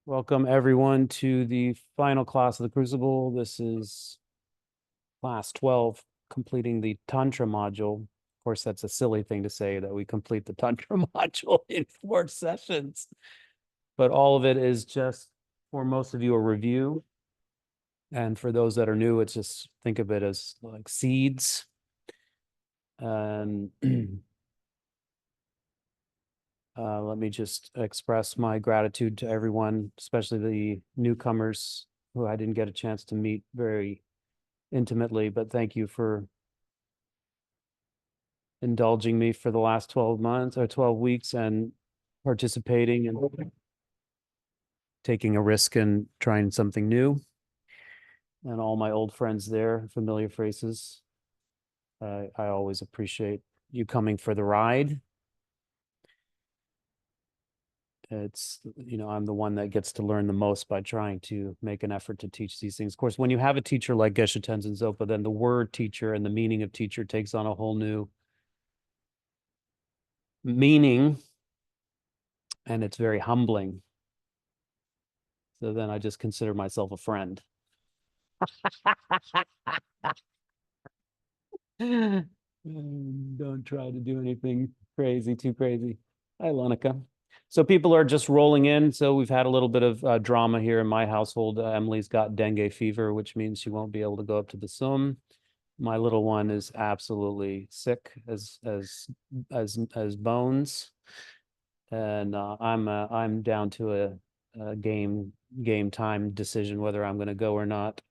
Welcome everyone to the final class of the Crucible. This is class 12, completing the Tantra module. Of course, that's a silly thing to say that we complete the Tantra module in 4 sessions, but all of it is just, for most of you, a review. And for those that are new, it's just, think of it as like seeds. And let me just express my gratitude to everyone, especially the newcomers who I didn't get a chance to meet very intimately, but thank you for indulging me for the last 12 months or 12 weeks and participating and taking a risk and trying something new. And all my old friends there, familiar faces. I always appreciate you coming for the ride. It's, I'm the one that gets to learn the most by trying to make an effort to teach these things. Of course, when you have a teacher like Geshe Tenzin Zopa, then the word teacher and the meaning of teacher takes on a whole new meaning, and it's very humbling. So then I just consider myself a friend. Don't try to do anything too crazy. Hi, Lonica. So people are just rolling in. So we've had a little bit of drama here in my household. Emily's got dengue fever, which means she won't be able to go up to the Sum. My little one is absolutely sick as bones, and I'm down to a game time decision whether I'm going to go or not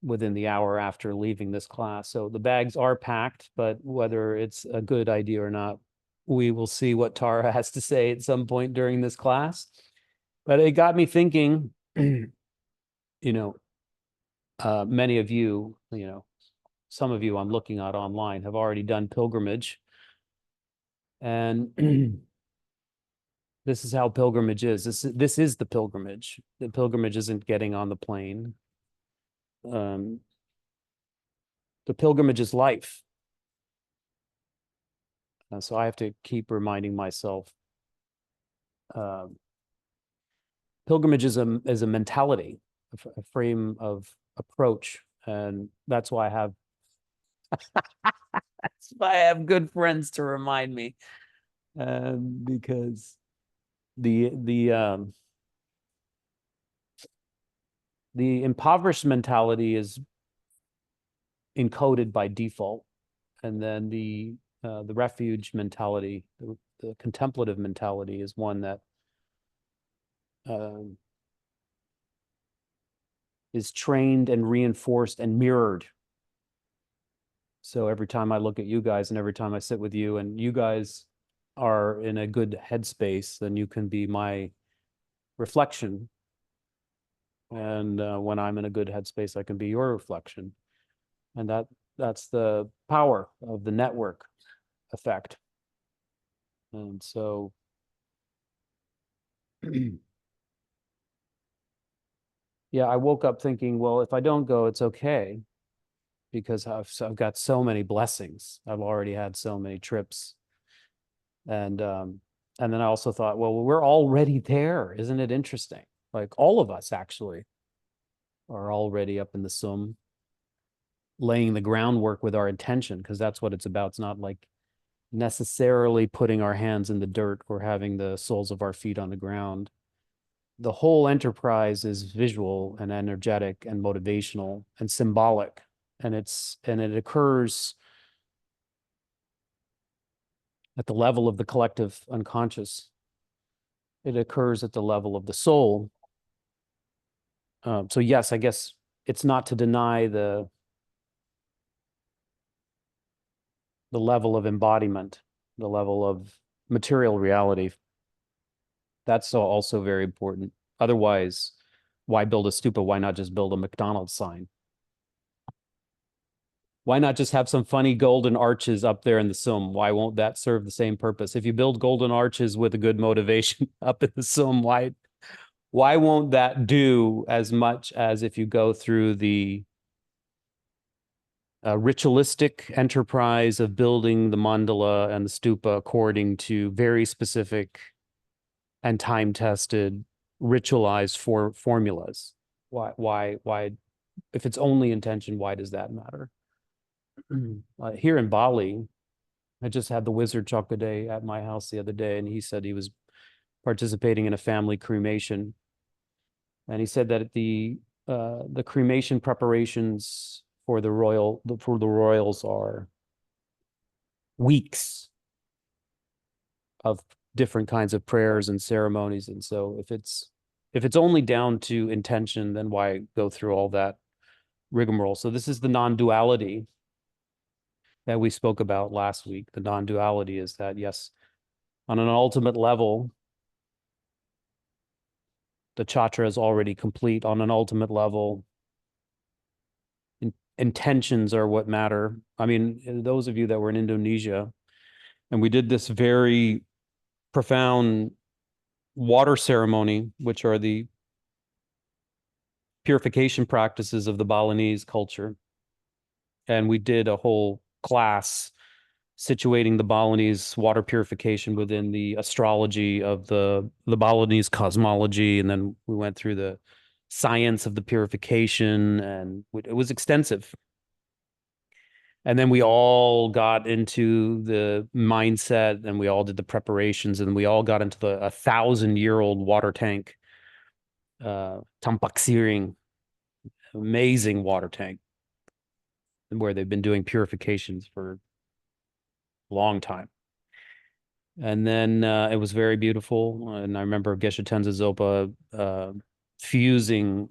within the hour after leaving this class. So the bags are packed, but whether it's a good idea or not, we will see what Tara has to say at some point during this class. But it got me thinking, many of you, some of you I'm looking at online have already done pilgrimage. And this is how pilgrimage is. This is the pilgrimage. The pilgrimage isn't getting on the plane. The pilgrimage is life. So I have to keep reminding myself, pilgrimage is a mentality, a frame of approach, and that's why I have good friends to remind me, because the impoverished mentality is encoded by default, and then the refuge mentality, the contemplative mentality, is one that is trained and reinforced and mirrored. So every time I look at you guys and every time I sit with you and you guys are in a good headspace, then you can be my reflection. And when I'm in a good headspace, I can be your reflection. And that's the power of the network effect. And so yeah, I woke up thinking, well, if I don't go, it's okay, because I've got so many blessings. I've already had so many trips. And then I also thought, well, we're already there. Isn't it interesting? Like all of us actually are already up in the Sum, laying the groundwork with our intention, because that's what it's about. It's not like necessarily putting our hands in the dirt or having the soles of our feet on the ground. The whole enterprise is visual and energetic and motivational and symbolic, and it occurs at the level of the collective unconscious. It occurs at the level of the soul. So yes, I guess it's not to deny the level of embodiment, the level of material reality. That's also very important. Otherwise, why build a stupa? Why not just build a McDonald's sign? Why not just have some funny golden arches up there in the Sum? Why won't that serve the same purpose? If you build golden arches with a good motivation up in the Sum, why won't that do as much as if you go through the a ritualistic enterprise of building the mandala and the stupa according to very specific and time-tested, ritualized formulas. Why? If it's only intention, why does that matter? Here in Bali, I just had the wizard Chokade at my house the other day, and he said he was participating in a family cremation, and he said that the cremation preparations for the royals are weeks of different kinds of prayers and ceremonies. And so if it's only down to intention, then why go through all that rigmarole? So this is the non-duality that we spoke about last week. The non-duality is that, yes, on an ultimate level, the chatra is already complete. On an ultimate level, intentions are what matter. I mean, those of you that were in Indonesia, and we did this very profound water ceremony, which are the purification practices of the Balinese culture. And we did a whole class situating the Balinese water purification within the astrology of the Balinese cosmology. And then we went through the science of the purification, and it was extensive. And then we all got into the mindset, and we all did the preparations, and we all got into the 1,000-year-old water tank, Tampak Siring, amazing water tank, where they've been doing purifications for a long time. And then it was very beautiful. And I remember Geshe Tenzo Zopa fusing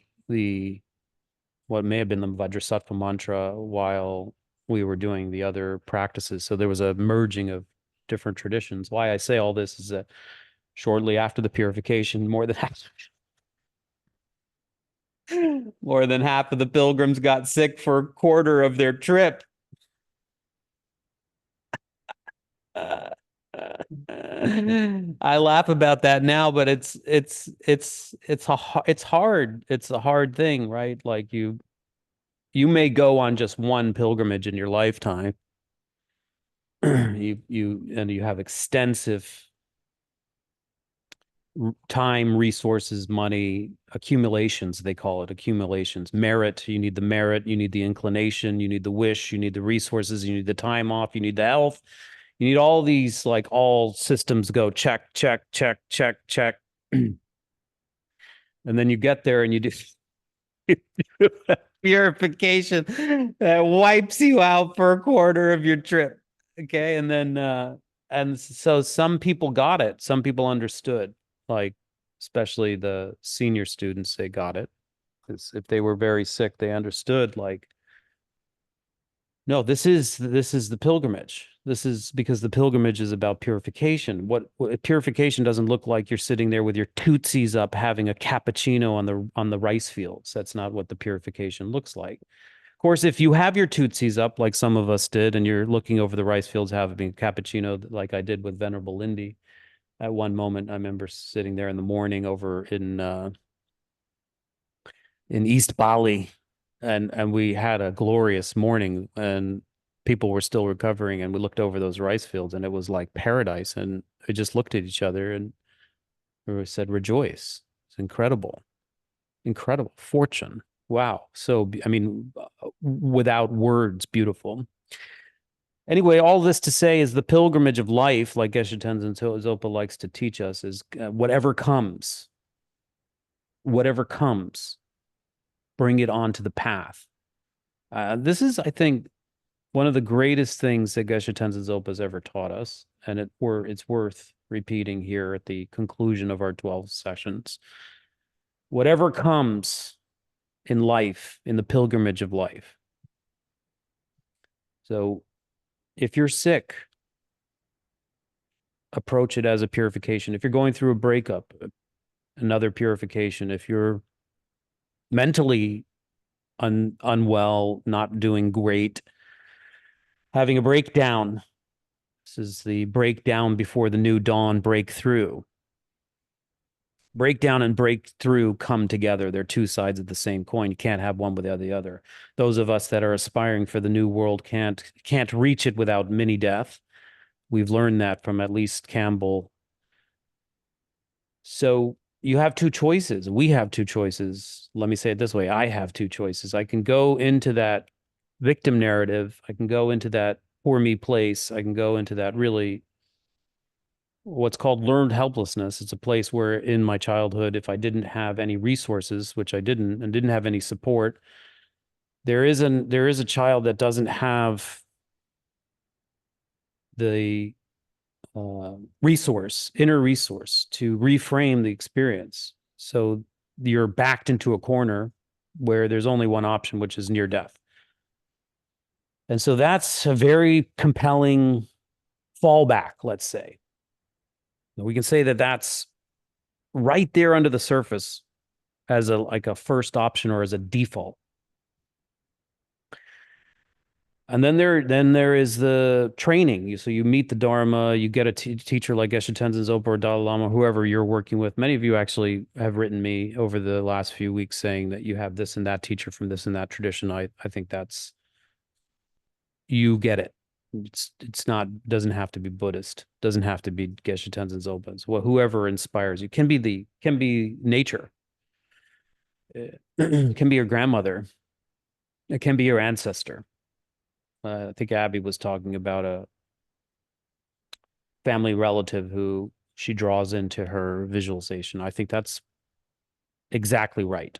what may have been the Vajrasattva mantra while we were doing the other practices. So there was a merging of different traditions. Why I say all this is that shortly after the purification, more than half of the pilgrims got sick for a quarter of their trip. I laugh about that now, but it's hard. It's a hard thing, right? Like you may go on just one pilgrimage in your lifetime. You have extensive time, resources, money, accumulations, they call it accumulations. Merit, you need the merit, you need the inclination, you need the wish, you need the resources, you need the time off, you need the health. You need all these, like, all systems go check, check, check, check, check. And then you get there and you do purification that wipes you out for a quarter of your trip. Okay. And then, and so some people got it. Some people understood, like, especially the senior students, they got it. Because if they were very sick, they understood, like, no, this is the pilgrimage. This is because the pilgrimage is about purification. What purification doesn't look like you're sitting there with your tootsies up having a cappuccino on the rice fields. That's not what the purification looks like. Of course, if you have your tootsies up like some of us did, and you're looking over the rice fields having a cappuccino like I did with Venerable Lindy, at one moment I remember sitting there in the morning over in East Bali, and we had a glorious morning, and people were still recovering, and we looked over those rice fields, and it was like paradise, and we just looked at each other and we said, rejoice. It's incredible fortune. Wow. So I mean, without words, beautiful. Anyway, all this to say is the pilgrimage of life, like Geshe Tenzin Zopa likes to teach us, is whatever comes, bring it onto the path. This is, I think, one of the greatest things that Geshe Tenzin Zopa has ever taught us, and it's worth repeating here at the conclusion of our 12 sessions. Whatever comes in life, in the pilgrimage of life. So if you're sick, approach it as a purification. If you're going through a breakup, another purification. If you're mentally unwell, not doing great, having a breakdown. This is the breakdown before the new dawn breakthrough. Breakdown and breakthrough come together. They're two sides of the same coin. You can't have one without the other. Those of us that are aspiring for the new world can't reach it without mini death. We've learned that from at least Campbell. So you have two choices. We have two choices. Let me say it this way. I have two choices. I can go into that victim narrative. I can go into that poor me place. I can go into that really what's called learned helplessness. It's a place where in my childhood, if I didn't have any resources, which I didn't, and didn't have any support, there is a child that doesn't have the inner resource to reframe the experience. So you're backed into a corner where there's only one option, which is near death. And so that's a very compelling fallback, let's say. We can say that that's right there under the surface as a first option or as a default. And then there is the training. So you meet the Dharma, you get a teacher like Geshe Tenzin Zopo or Dalai Lama, whoever you're working with. Many of you actually have written me over the last few weeks saying that you have this and that teacher from this and that tradition. I think that's, you get it. It's not, doesn't have to be Buddhist, doesn't have to be Geshe Tenzin Zopo. Well, whoever inspires you can be nature. It can be your grandmother. It can be your ancestor. I think Abby was talking about a family relative who she draws into her visualization. I think that's exactly right.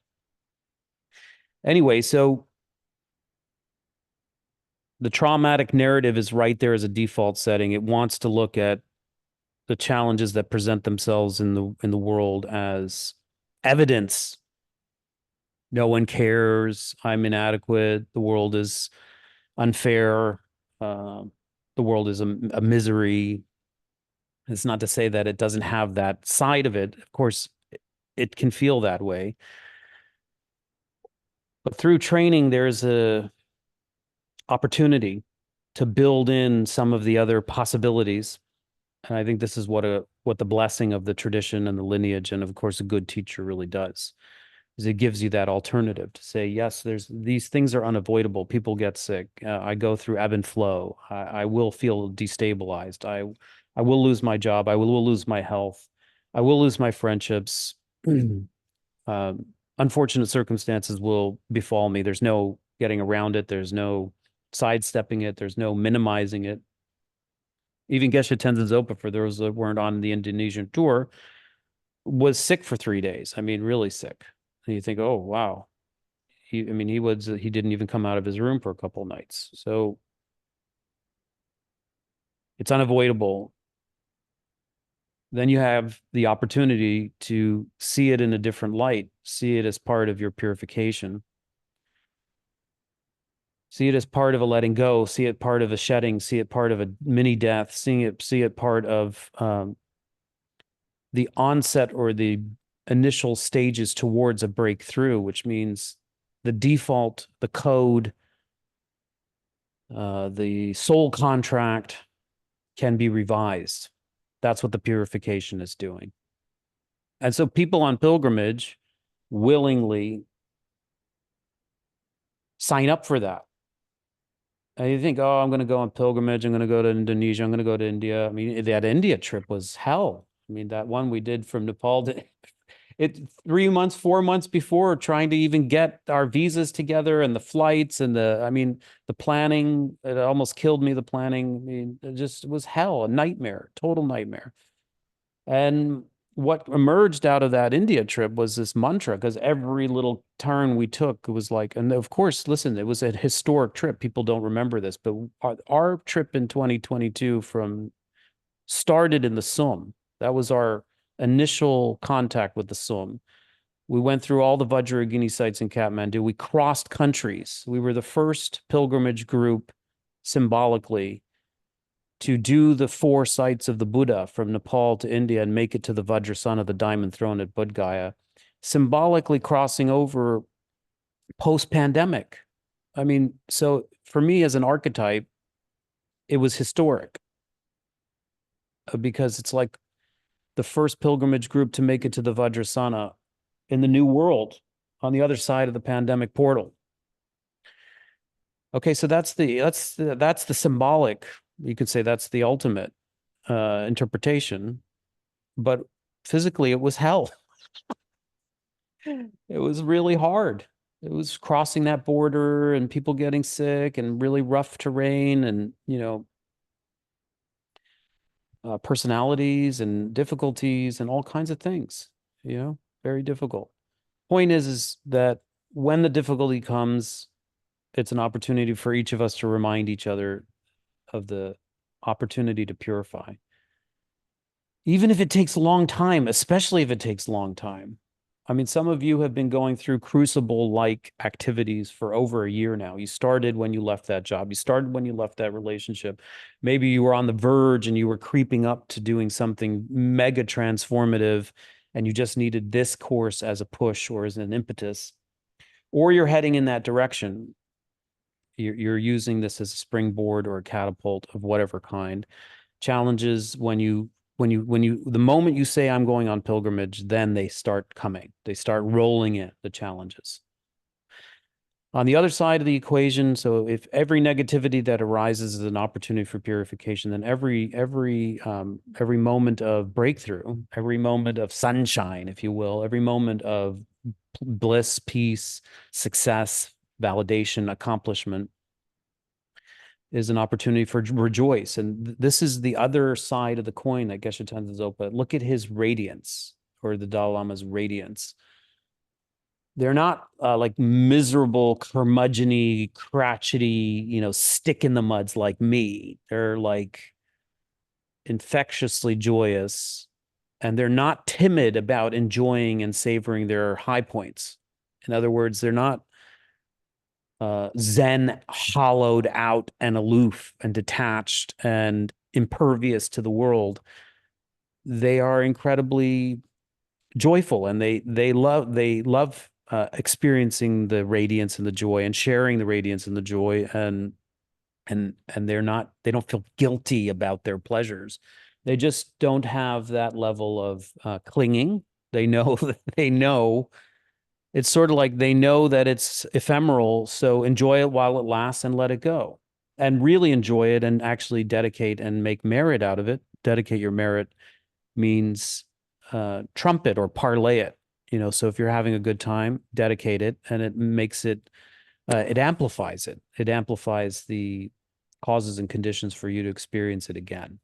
Anyway, so the traumatic narrative is right there as a default setting. It wants to look at the challenges that present themselves in the world as evidence. No one cares. I'm inadequate. The world is unfair. The world is a misery. It's not to say that it doesn't have that side of it. Of course, it can feel that way. But through training, there's a opportunity to build in some of the other possibilities. And I think this is what the blessing of the tradition and the lineage, and of course, a good teacher really does, is it gives you that alternative to say, yes, these things are unavoidable. People get sick. I go through ebb and flow. I will feel destabilized. I will lose my job. I will lose my health. I will lose my friendships. Unfortunate circumstances will befall me. There's no getting around it. There's no sidestepping it. There's no minimizing it. Even Geshe Tenzin Zopa, for those that weren't on the Indonesian tour, was sick for 3 days. I mean, really sick. And you think, oh, wow. He didn't even come out of his room for a couple of nights. So it's unavoidable. Then you have the opportunity to see it in a different light, see it as part of your purification, see it as part of a letting go, see it part of a shedding, see it part of a mini death, see it part of the onset or the initial stages towards a breakthrough, which means the default, the code, the soul contract can be revised. That's what the purification is doing. And so people on pilgrimage willingly sign up for that. And you think, oh, I'm going to go on pilgrimage. I'm going to go to Indonesia. I'm going to go to India. I mean, that India trip was hell. I mean, that one we did from Nepal to 4 months before, trying to even get our visas together and the flights and the planning, it almost killed me, the planning. I mean, it was hell, a nightmare, total nightmare. And what emerged out of that India trip was this mantra, because every little turn we took was like, and of course, listen, it was a historic trip. People don't remember this, but our trip in 2022 started in the Sum. That was our initial contact with the Sum. We went through all the Vajrayogini sites in Kathmandu. We crossed countries. We were the first pilgrimage group symbolically to do the 4 sites of the Buddha from Nepal to India and make it to the Vajrasana, the diamond throne at Bodh Gaya, symbolically crossing over post-pandemic. I mean, so for me as an archetype, it was historic because it's like the first pilgrimage group to make it to the Vajrasana in the New World on the other side of the pandemic portal. Okay, so that's the symbolic. You could say that's the ultimate interpretation, but physically it was hell. It was really hard. It was crossing that border and people getting sick and really rough terrain and, personalities and difficulties and all kinds of things, very difficult. Point is that when the difficulty comes, it's an opportunity for each of us to remind each other of the opportunity to purify. Even if it takes a long time, especially if it takes a long time. I mean, some of you have been going through crucible-like activities for over a year now. You started when you left that job. You started when you left that relationship. Maybe you were on the verge and you were creeping up to doing something mega transformative, and you just needed this course as a push or as an impetus. Or you're heading in that direction. You're using this as a springboard or a catapult of whatever kind. Challenges the moment you say I'm going on pilgrimage, then they start coming. They start rolling in, the challenges. On the other side of the equation, so if every negativity that arises is an opportunity for purification, then every moment of breakthrough, every moment of sunshine, if you will, every moment of bliss, peace, success, validation, accomplishment is an opportunity for rejoice. And this is the other side of the coin that Geshe Tenzin Zopa. Look at his radiance, or the Dalai Lama's radiance. They're not like miserable, curmudgeon-y, crotchety, stick in the muds like me. They're like infectiously joyous, and they're not timid about enjoying and savoring their high points. In other words, they're not Zen, hollowed out and aloof and detached and impervious to the world. They are incredibly joyful, and they love experiencing the radiance and the joy and sharing the radiance and the joy, and they don't feel guilty about their pleasures. They just don't have that level of clinging. They know it's sort of like they know that it's ephemeral, so enjoy it while it lasts and let it go. And really enjoy it and actually dedicate and make merit out of it. Dedicate your merit means trumpet or parlay it. So if you're having a good time, dedicate it, and it makes it, it amplifies it. It amplifies the causes and conditions for you to experience it again.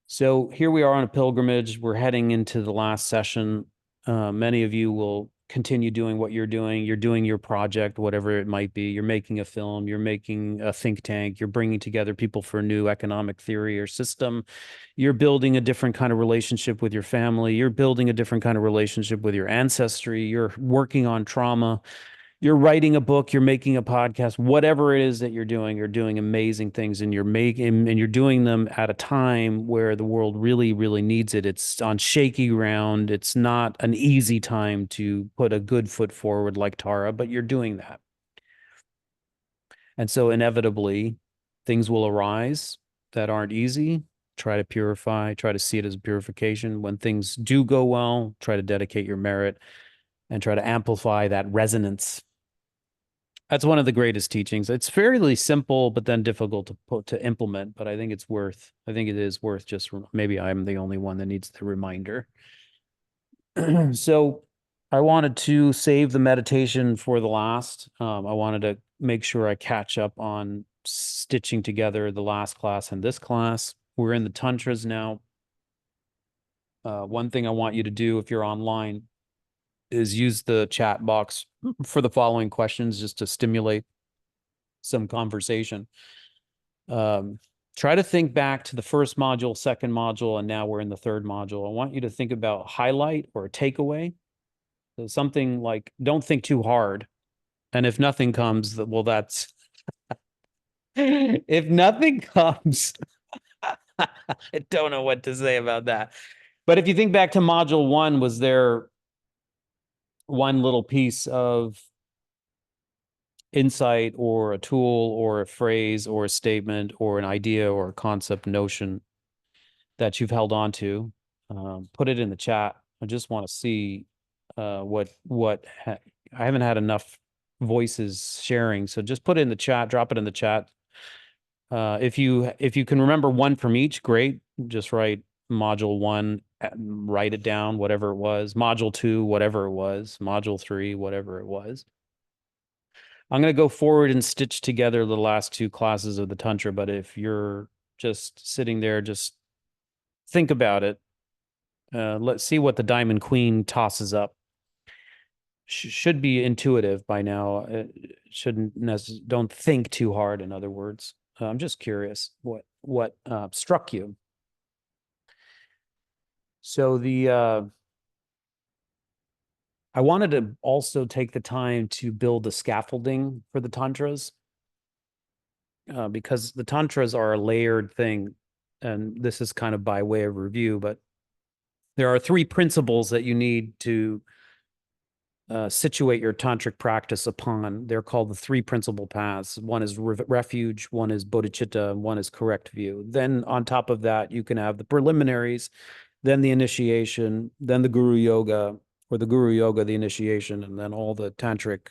So here we are on a pilgrimage. We're heading into the last session. Many of you will continue doing what you're doing. You're doing your project, whatever it might be. You're making a film, you're making a think tank, you're bringing together people for a new economic theory or system. You're building a different kind of relationship with your family. You're building a different kind of relationship with your ancestry. You're working on trauma. You're writing a book, you're making a podcast, whatever it is that you're doing amazing things, and you're doing them at a time where the world really, really needs it. It's on shaky ground. It's not an easy time to put a good foot forward like Tara, but you're doing that. And so inevitably things will arise that aren't easy. Try to purify, try to see it as a purification. When things do go well, try to dedicate your merit and try to amplify that resonance. That's one of the greatest teachings. It's fairly simple, but then difficult to implement. But I think it is worth just, maybe I'm the only one that needs the reminder. So I wanted to save the meditation for the last. I wanted to make sure I catch up on stitching together the last class and this class. We're in the tantras now. One thing I want you to do if you're online is use the chat box for the following questions, just to stimulate some conversation. Try to think back to the first module, second module, and now we're in the third module. I want you to think about highlight or a takeaway. So something like, don't think too hard. And if nothing comes, well, that's, if nothing comes, I don't know what to say about that. But if you think back to module 1, was there one little piece of insight or a tool or a phrase or a statement or an idea or a concept, notion that you've held on to put it in the chat. I just want to see I haven't had enough voices sharing, so just put it in the chat, drop it in the chat. If you can remember one from each, great. Just write module 1, write it down, whatever it was. Module 2, whatever it was. Module 3, whatever it was. I'm going to go forward and stitch together the last 2 classes of the Tantra, but if you're just sitting there, just think about it. Let's see what the Diamond Queen tosses up. Should be intuitive by now. Don't think too hard, in other words. I'm just curious what struck you. So I wanted to also take the time to build the scaffolding for the tantras, because the tantras are a layered thing, and this is kind of by way of review, but there are 3 principles that you need to situate your tantric practice upon. They're called the 3 principal paths. One is refuge, one is bodhicitta, and one is correct view. Then on top of that, you can have the preliminaries, then the initiation, then the guru yoga, or the guru yoga, the initiation, and then all the tantric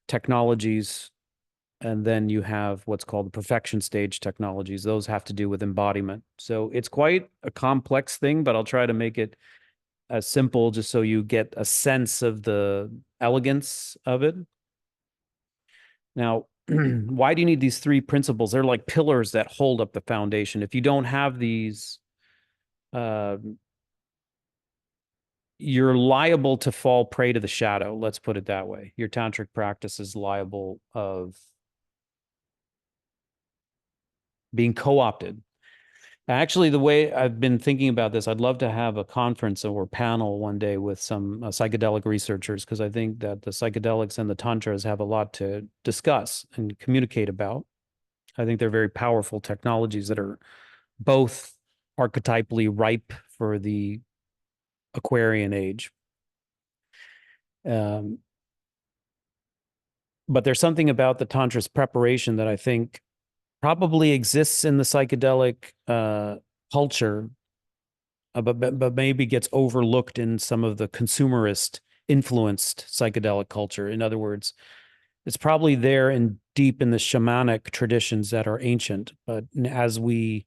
technologies. And then you have what's called the perfection stage technologies. Those have to do with embodiment. So it's quite a complex thing, but I'll try to make it as simple, just so you get a sense of the elegance of it. Now, why do you need these 3 principles? They're like pillars that hold up the foundation. If you don't have these, you're liable to fall prey to the shadow. Let's put it that way. Your tantric practice is liable of being co-opted. Actually, the way I've been thinking about this, I'd love to have a conference or panel one day with some psychedelic researchers, because I think that the psychedelics and the tantras have a lot to discuss and communicate about. I think they're very powerful technologies that are both archetypally ripe for the Aquarian age. But there's something about the tantra's preparation that I think probably exists in the psychedelic culture, but maybe gets overlooked in some of the consumerist influenced psychedelic culture. In other words, it's probably there and deep in the shamanic traditions that are ancient. But as we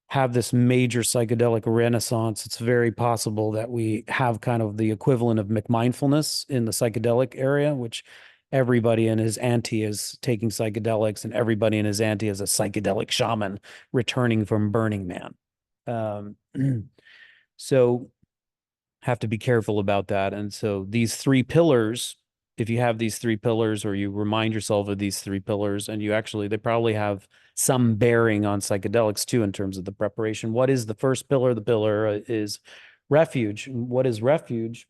have this major psychedelic renaissance, it's very possible that we have kind of the equivalent of McMindfulness in the psychedelic area, which everybody and his auntie is taking psychedelics, and everybody and his auntie is a psychedelic shaman returning from Burning Man. So have to be careful about that. And so these 3 pillars, if you have these 3 pillars, or you remind yourself of these 3 pillars, and they probably have some bearing on psychedelics too, in terms of the preparation. What is the first pillar? The pillar is refuge. What is refuge?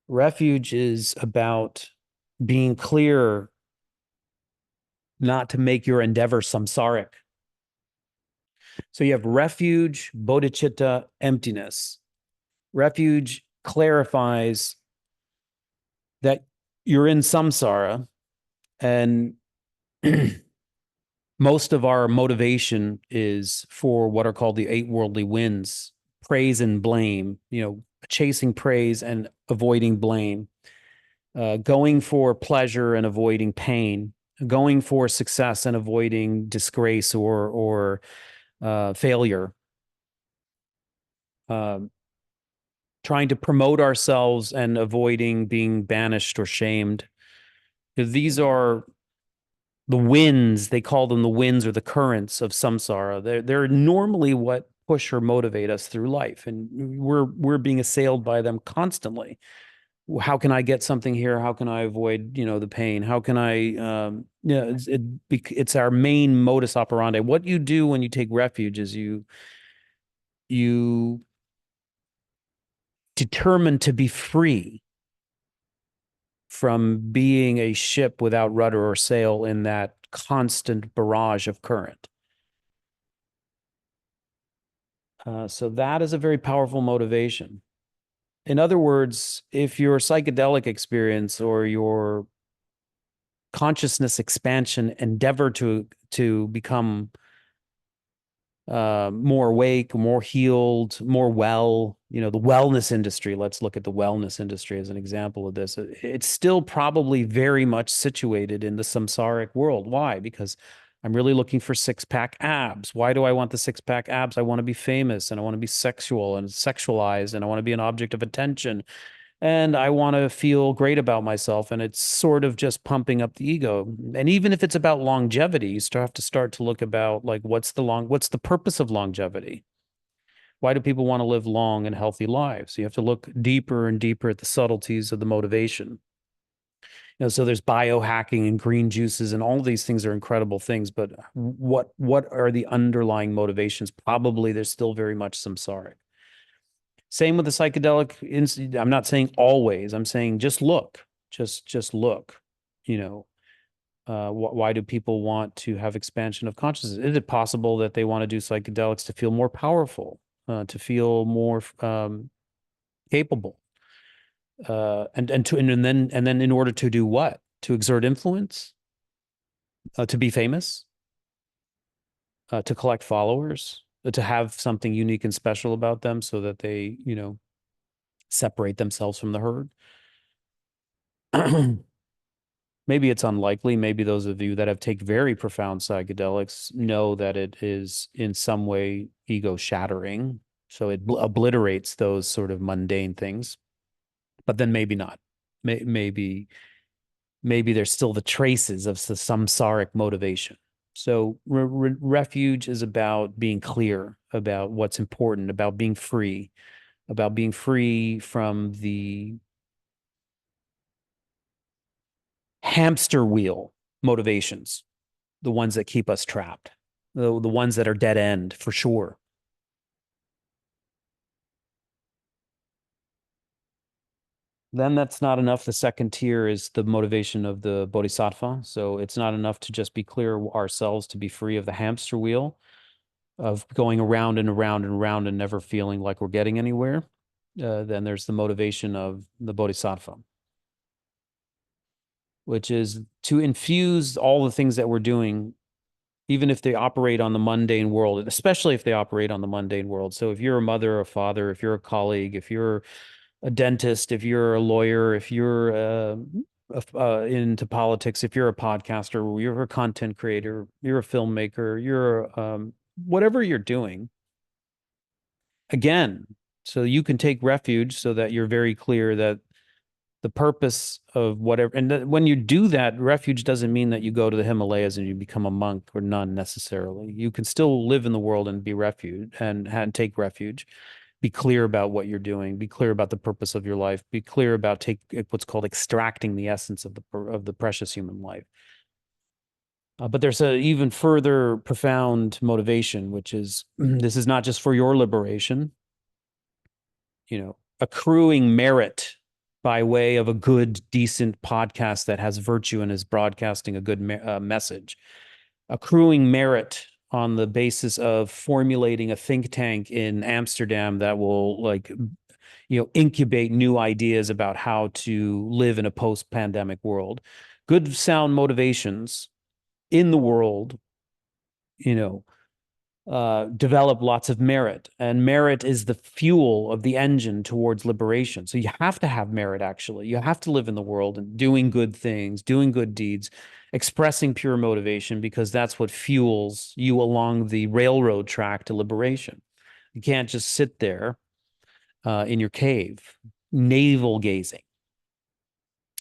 Refuge is about being clear not to make your endeavor samsaric. So you have refuge, bodhicitta, emptiness. Refuge clarifies that you're in samsara, and most of our motivation is for what are called the 8 worldly winds: praise and blame, chasing praise and avoiding blame, going for pleasure and avoiding pain, going for success and avoiding disgrace or failure, trying to promote ourselves and avoiding being banished or shamed. These are the winds. They call them the winds or the currents of samsara. They're normally what push or motivate us through life, and we're being assailed by them constantly. How can I get something here? How can I avoid, the pain? How can I, it's our main modus operandi. What you do when you take refuge is you determine to be free from being a ship without rudder or sail in that constant barrage of current. So that is a very powerful motivation. In other words, if your psychedelic experience or your consciousness expansion endeavor to become more awake, more healed, more well. The wellness industry. Let's look at the wellness industry as an example of this. It's still probably very much situated in the samsaric world. Why? Because I'm really looking for six-pack abs. Why do I want the six-pack abs? I want to be famous and I want to be sexual and sexualized and I want to be an object of attention and I want to feel great about myself. And it's sort of just pumping up the ego. And even if it's about longevity, you still have to start to look about like what's the purpose of longevity? Why do people want to live long and healthy lives? You have to look deeper and deeper at the subtleties of the motivation. So there's biohacking and green juices and all of these things are incredible things, but what are the underlying motivations? Probably there's still very much samsaric. Same with the psychedelic. I'm not saying always. I'm saying just look, just look. Why do people want to have expansion of consciousness? Is it possible that they want to do psychedelics to feel more powerful, to feel more capable, and then in order to do what? To exert influence, to be famous, to collect followers, to have something unique and special about them, so that they, separate themselves from the herd. Maybe it's unlikely. Maybe those of you that have taken very profound psychedelics know that it is in some way ego shattering. So it obliterates those sort of mundane things. But then maybe not. Maybe there's still the traces of the samsaric motivation. So refuge is about being clear about what's important, about being free from the hamster wheel motivations, the ones that keep us trapped, the ones that are dead end for sure. Then that's not enough. The second tier is the motivation of the bodhisattva. So it's not enough to just be clear ourselves to be free of the hamster wheel of going around and around and around and never feeling like we're getting anywhere. Then there's the motivation of the bodhisattva, which is to infuse all the things that we're doing, even if they operate on the mundane world, especially if they operate on the mundane world. So if you're a mother or a father, if you're a colleague, if you're a dentist, if you're a lawyer, if you're into politics, if you're a podcaster, you're a content creator, you're a filmmaker, you're whatever you're doing, again, so you can take refuge so that you're very clear that the purpose of whatever, and when you do that, refuge doesn't mean that you go to the Himalayas and you become a monk or nun necessarily. You can still live in the world and be refuge and take refuge. Be clear about what you're doing. Be clear about the purpose of your life. Be clear about what's called extracting the essence of the precious human life. But there's a even further profound motivation, which is this is not just for your liberation. Accruing merit by way of a good, decent podcast that has virtue and is broadcasting a good message. Accruing merit on the basis of formulating a think tank in Amsterdam that will incubate new ideas about how to live in a post-pandemic world. Good sound motivations in the world, develop lots of merit, and merit is the fuel of the engine towards liberation. So you have to have merit, actually. You have to live in the world and doing good things, doing good deeds, expressing pure motivation, because that's what fuels you along the railroad track to liberation. You can't just sit there in your cave, navel gazing.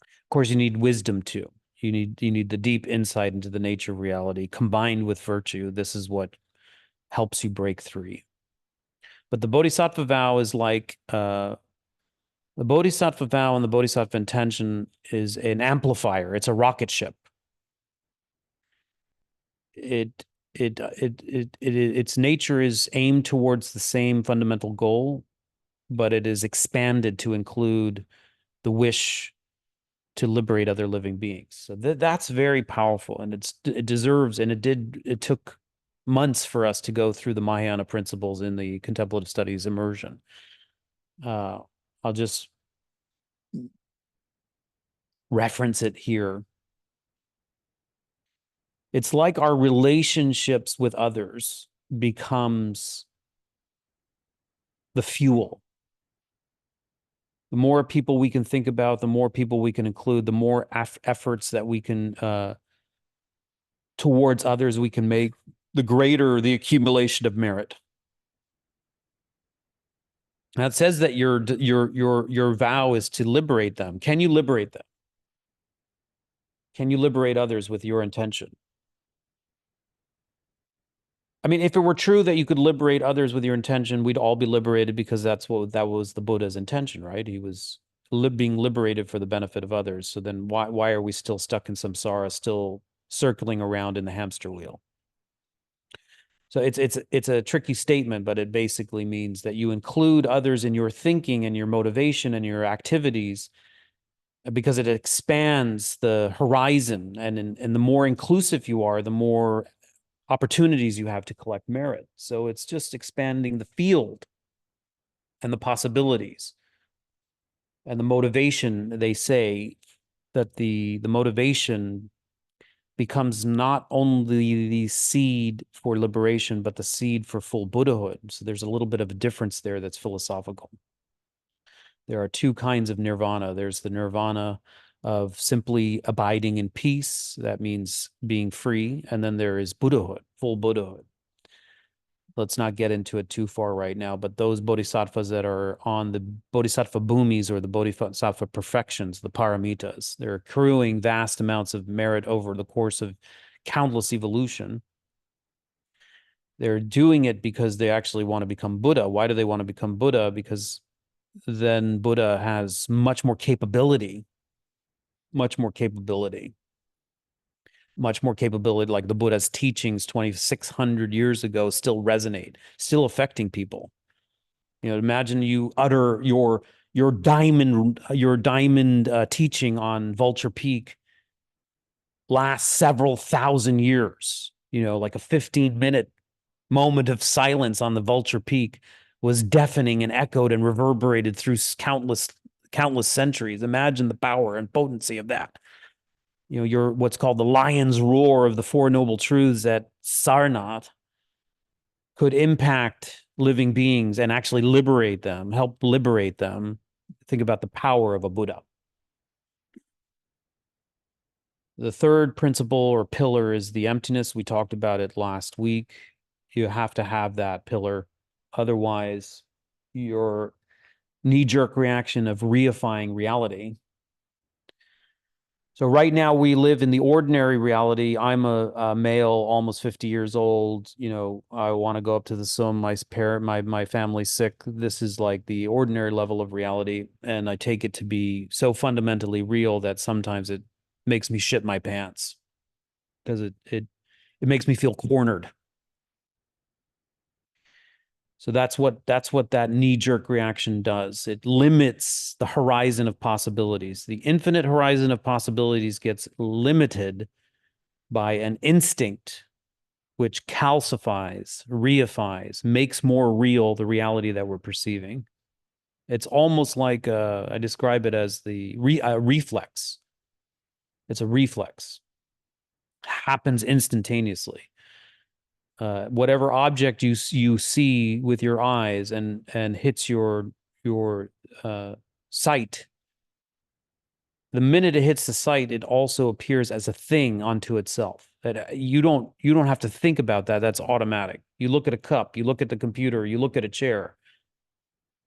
Of course, you need wisdom too. You need the deep insight into the nature of reality combined with virtue. This is what helps you break free. But the bodhisattva vow is like the bodhisattva vow and the bodhisattva intention is an amplifier. It's a rocket ship. Its nature is aimed towards the same fundamental goal, but it is expanded to include the wish to liberate other living beings. So that's very powerful, and it deserves, and it took months for us to go through the Mahayana principles in the contemplative studies immersion. I'll just reference it here. It's like our relationships with others. becomes the fuel. The more people we can think about, the more people we can include, the more efforts that we can towards others we can make, the greater the accumulation of merit. Now it says that your vow is to liberate them. Can you liberate them? Can you liberate others with your intention? I mean, if it were true that you could liberate others with your intention, we'd all be liberated, because that was the Buddha's intention, right? He was being liberated for the benefit of others. So then why are we still stuck in samsara, still circling around in the hamster wheel? So it's a tricky statement, but it basically means that you include others in your thinking and your motivation and your activities, because it expands the horizon, and the more inclusive you are, the more opportunities you have to collect merit. So it's just expanding the field and the possibilities and the motivation. They say that the motivation becomes not only the seed for liberation, but the seed for full Buddhahood. So there's a little bit of a difference there that's philosophical. There are two kinds of nirvana. There's the nirvana of simply abiding in peace. That means being free. And then there is Buddhahood, full Buddhahood. Let's not get into it too far right now, but those bodhisattvas that are on the bodhisattva bhumis, or the bodhisattva perfections, the paramitas, they're accruing vast amounts of merit over the course of countless evolution. They're doing it because they actually want to become Buddha. Why do they want to become Buddha? Because then Buddha has much more capability, like the Buddha's teachings 2,600 years ago still resonate, still affecting people. Imagine you utter your diamond teaching on Vulture Peak lasts several thousand years. Like a 15-minute moment of silence on the Vulture Peak was deafening and echoed and reverberated through countless centuries. Imagine the power and potency of that. Your what's called the lion's roar of the Four Noble Truths at Sarnath could impact living beings and actually help liberate them. Think about the power of a Buddha. The third principle or pillar is the emptiness. We talked about it last week. You have to have that pillar. Otherwise, your knee-jerk reaction of reifying reality. So right now we live in the ordinary reality. I'm a male, almost 50 years old. I want to go up to the sun. My family's sick. This is like the ordinary level of reality. And I take it to be so fundamentally real that sometimes it makes me shit my pants, because it makes me feel cornered. So that's what that knee-jerk reaction does. It limits the horizon of possibilities. The infinite horizon of possibilities gets limited by an instinct which calcifies, reifies, makes more real the reality that we're perceiving. It's almost like I describe it as the reflex. It's a reflex. Happens instantaneously. Whatever object you see with your eyes and hits your sight, the minute it hits the sight, it also appears as a thing unto itself. That you don't have to think about that. That's automatic. You look at a cup, you look at the computer, you look at a chair.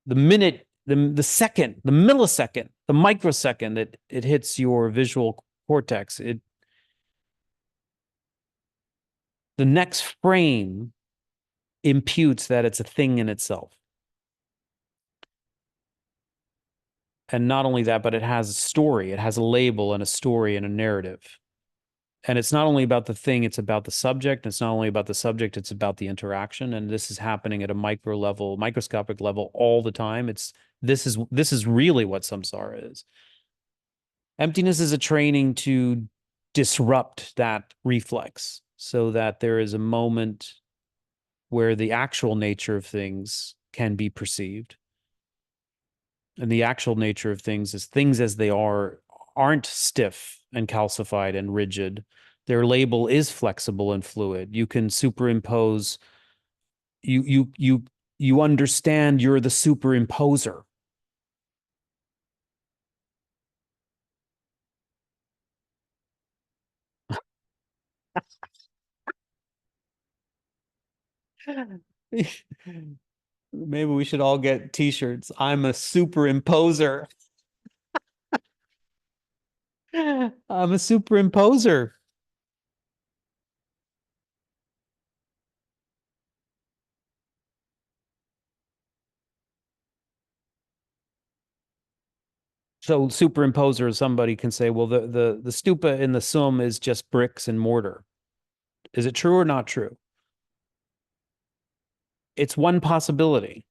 The minute, the second, the millisecond, the microsecond that it hits your visual cortex, the next frame imputes that it's a thing in itself. And not only that, but it has a story. It has a label and a story and a narrative. And it's not only about the thing, it's about the subject. It's not only about the subject, it's about the interaction. And this is happening at a microscopic level all the time. This is really what samsara is. Emptiness is a training to disrupt that reflex, so that there is a moment where the actual nature of things can be perceived. And the actual nature of things as they aren't stiff and calcified and rigid. Their label is flexible and fluid. You can superimpose you understand you're the superimposer. Maybe we should all get t-shirts. I'm a superimposer. I'm a superimposer. So superimposer, somebody can say, well, the stupa in the sum is just bricks and mortar. Is it true or not true? It's one possibility.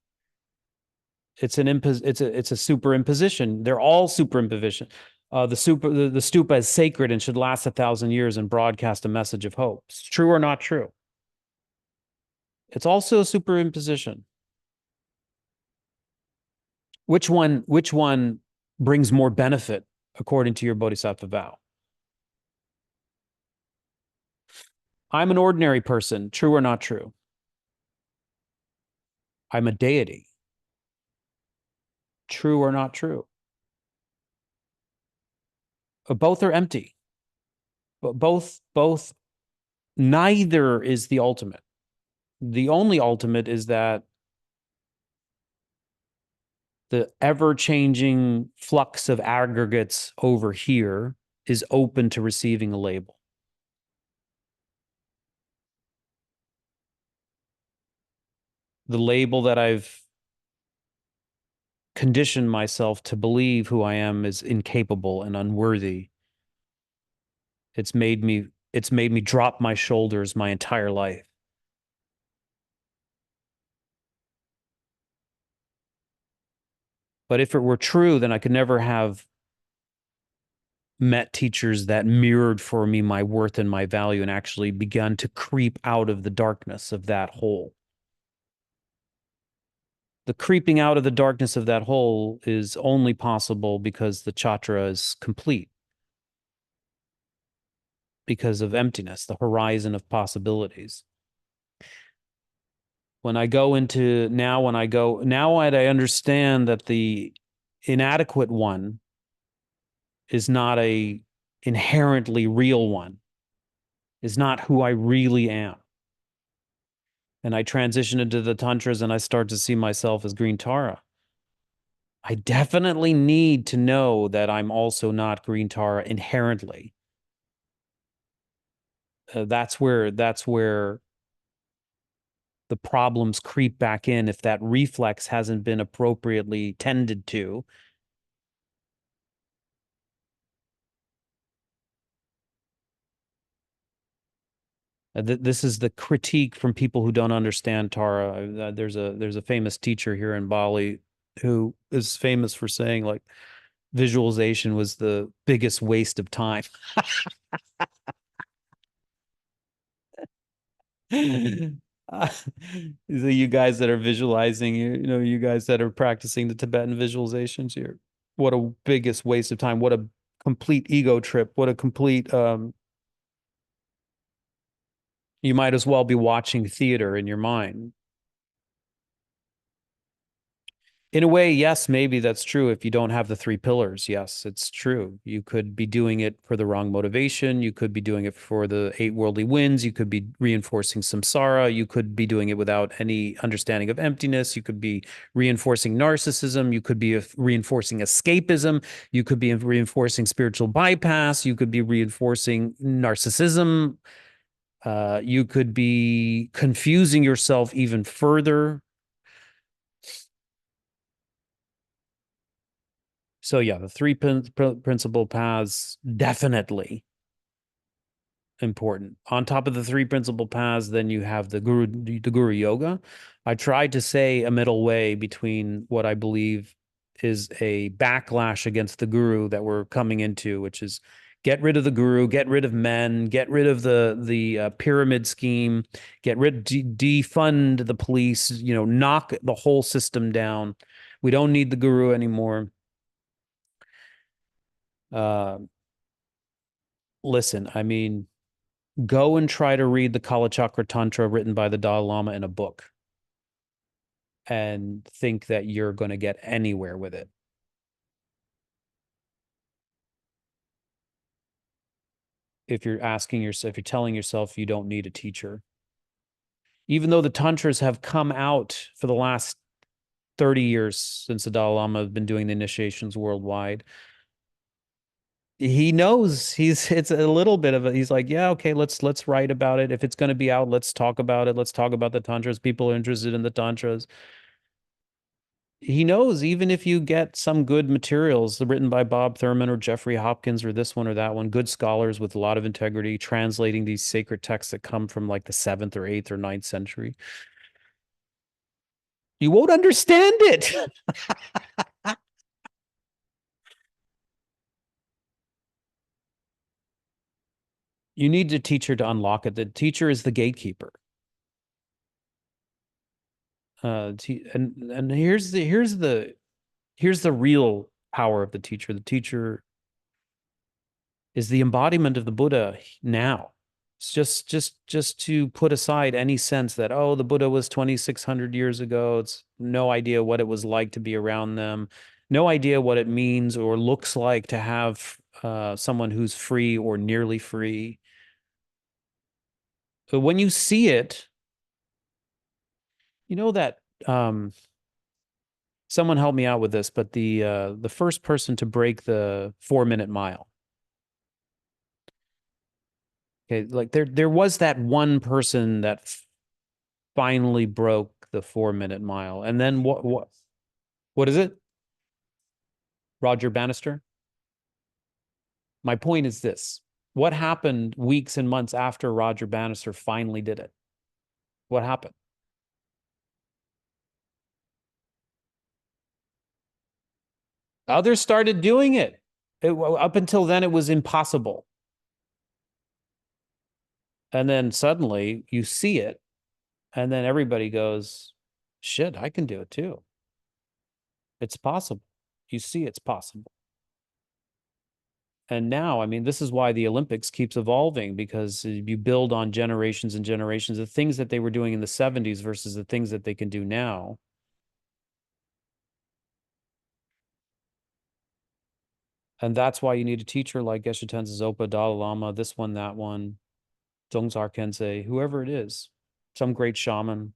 It's a superimposition. They're all superimposition. The stupa is sacred and should last 1,000 years and broadcast a message of hope. It's true or not true? It's also a superimposition. Which one brings more benefit according to your bodhisattva vow? I'm an ordinary person. True or not true? I'm a deity. True or not true? Both are empty. But both neither is the ultimate. The only ultimate is that the ever-changing flux of aggregates over here is open to receiving a label. The label that I've conditioned myself to believe who I am is incapable and unworthy. It's made me it's made me drop my shoulders my entire life. But if it were true, then I could never have met teachers that mirrored for me my worth and my value and actually begun to creep out of the darkness of that hole. The creeping out of the darkness of that hole is only possible because the chatra is complete, because of emptiness, the horizon of possibilities. When I go into now, now I understand that the inadequate one is not a inherently real one, is not who I really am. And I transition into the tantras and I start to see myself as green Tara. I definitely need to know that I'm also not green Tara inherently. That's where the problems creep back in if that reflex hasn't been appropriately tended to. This is the critique from people who don't understand Tara. There's a famous teacher here in Bali who is famous for saying like visualization was the biggest waste of time. So you guys that are visualizing, you guys that are practicing the Tibetan visualizations here, what a biggest waste of time. What a complete ego trip. What a complete you might as well be watching theater in your mind. In a way, yes, maybe that's true if you don't have the three pillars. Yes, it's true. You could be doing it for the wrong motivation. You could be doing it for the eight worldly winds. You could be reinforcing samsara. You could be doing it without any understanding of emptiness. You could be reinforcing narcissism. You could be reinforcing escapism. You could be reinforcing spiritual bypass. You could be reinforcing narcissism. You could be confusing yourself even further. So yeah, the three principal paths definitely important. On top of the three principal paths, then you have the guru yoga. I tried to say a middle way between what I believe is a backlash against the guru that we're coming into, which is get rid of the guru, get rid of men, get rid of the pyramid scheme, defund the police, knock the whole system down. We don't need the guru anymore. Uh, Listen, I mean, go and try to read the Kalachakra Tantra written by the Dalai Lama in a book. and think that you're going to get anywhere with it. If you're asking yourself, if you're telling yourself you don't need a teacher, even though the tantras have come out for the last 30 years since the Dalai Lama has been doing the initiations worldwide, he knows it's a little bit of a, he's like, yeah, okay, let's write about it. If it's going to be out, let's talk about it. Let's talk about the tantras. People are interested in the tantras. He knows even if you get some good materials written by Bob Thurman or Jeffrey Hopkins or this one or that one, good scholars with a lot of integrity translating these sacred texts that come from like the 7th or 8th or 9th century, you won't understand it. You need a teacher to unlock it. The teacher is the gatekeeper. And here's the real power of the teacher. The teacher is the embodiment of the Buddha now. It's just to put aside any sense that, oh, the Buddha was 2,600 years ago. It's no idea what it was like to be around them. No idea what it means or looks like to have someone who's free or nearly free. But when you see it, you know that someone helped me out with this, but the first person to break the 4-minute mile. Okay, like there was that one person that finally broke the 4-minute mile. And then what is it? Roger Bannister? My point is this. What happened weeks and months after Roger Bannister finally did it? What happened? Others started doing it. Up until then, it was impossible. And then suddenly you see it, and then everybody goes, shit, I can do it too. It's possible. You see it's possible. And now, I mean, this is why the Olympics keeps evolving, because you build on generations and generations of things that they were doing in the 70s versus the things that they can do now. And that's why you need a teacher like Geshe Tenzo Zopa, Dalai Lama, this one, that one, Dzongzar Kensei, whoever it is, some great shaman,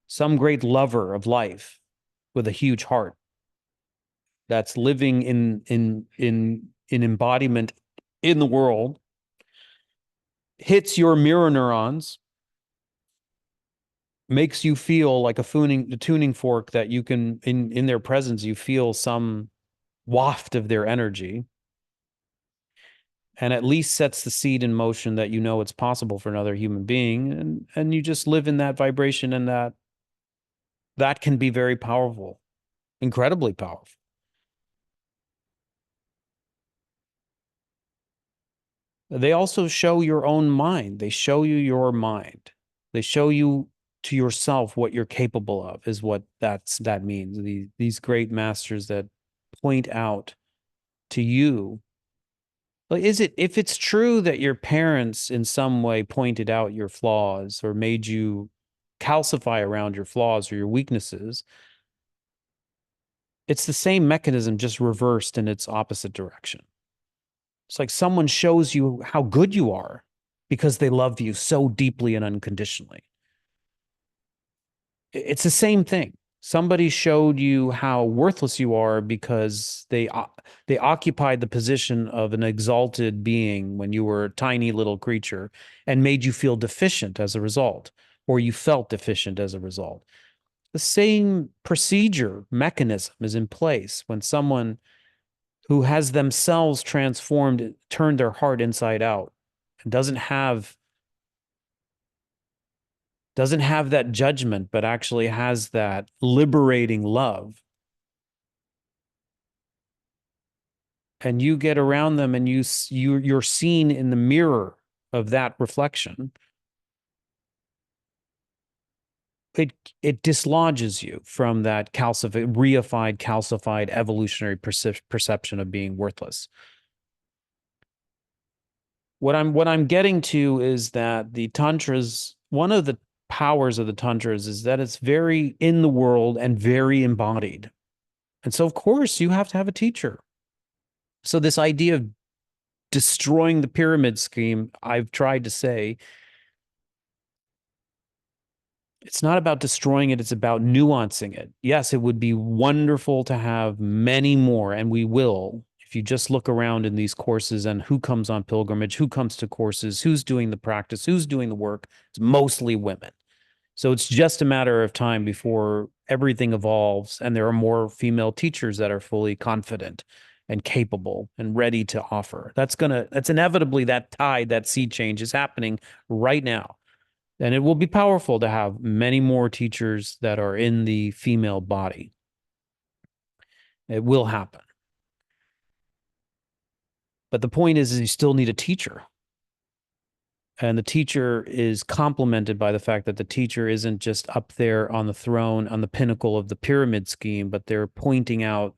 some great lover of life with a huge heart that's living in embodiment in the world, hits your mirror neurons, makes you feel like a tuning fork that you can, in their presence, you feel some waft of their energy, and at least sets the seed in motion that you know it's possible for another human being, and you just live in that vibration, and that can be very powerful, incredibly powerful. They also show your own mind. They show you your mind. They show you to yourself what you're capable of, is what that means. These great masters that point out to you, like, if it's true that your parents in some way pointed out your flaws or made you calcify around your flaws or your weaknesses, it's the same mechanism, just reversed in its opposite direction. It's like someone shows you how good you are because they love you so deeply and unconditionally. It's the same thing. Somebody showed you how worthless you are because they occupied the position of an exalted being when you were a tiny little creature and made you feel deficient as a result, or you felt deficient as a result. The same procedure mechanism is in place when someone who has themselves transformed, turned their heart inside out, and doesn't have that judgment, but actually has that liberating love. And you get around them and you're seen in the mirror of that reflection. It dislodges you from that reified, calcified evolutionary perception of being worthless. What I'm getting to is that the tantras, one of the powers of the tantras is that it's very in the world and very embodied. And so, of course, you have to have a teacher. So this idea of destroying the pyramid scheme, I've tried to say, it's not about destroying it, it's about nuancing it. Yes, it would be wonderful to have many more, and we will. If you just look around in these courses and who comes on pilgrimage, who comes to courses, who's doing the practice, who's doing the work, it's mostly women. So it's just a matter of time before everything evolves and there are more female teachers that are fully confident and capable and ready to offer. That's inevitably that tide, that sea change is happening right now. And it will be powerful to have many more teachers that are in the female body. It will happen. But the point is you still need a teacher. And the teacher is complemented by the fact that the teacher isn't just up there on the throne, on the pinnacle of the pyramid scheme, but they're pointing out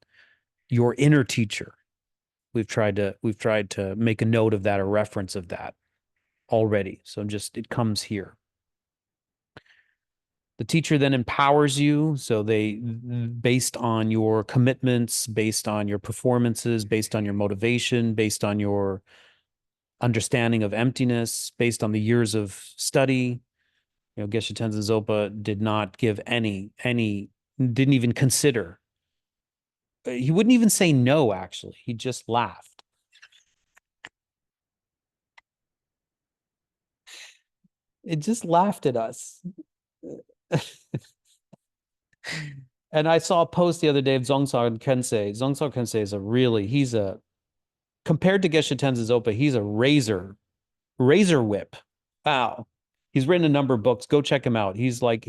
your inner teacher. We've tried to make a note of that, a reference of that already. So just it comes here. The teacher then empowers you. So they, based on your commitments, based on your performances, based on your motivation, based on your understanding of emptiness, based on the years of study. You know, Geshe Tenzin Zopa did not give didn't even consider. He wouldn't even say no, actually. He just laughed. It just laughed at us. And I saw a post the other day of Dzongsa Kensei. Dzongsa Kensei is compared to Geshe Tenzin Zopa, he's a razor whip. Wow. He's written a number of books. Go check him out. He's not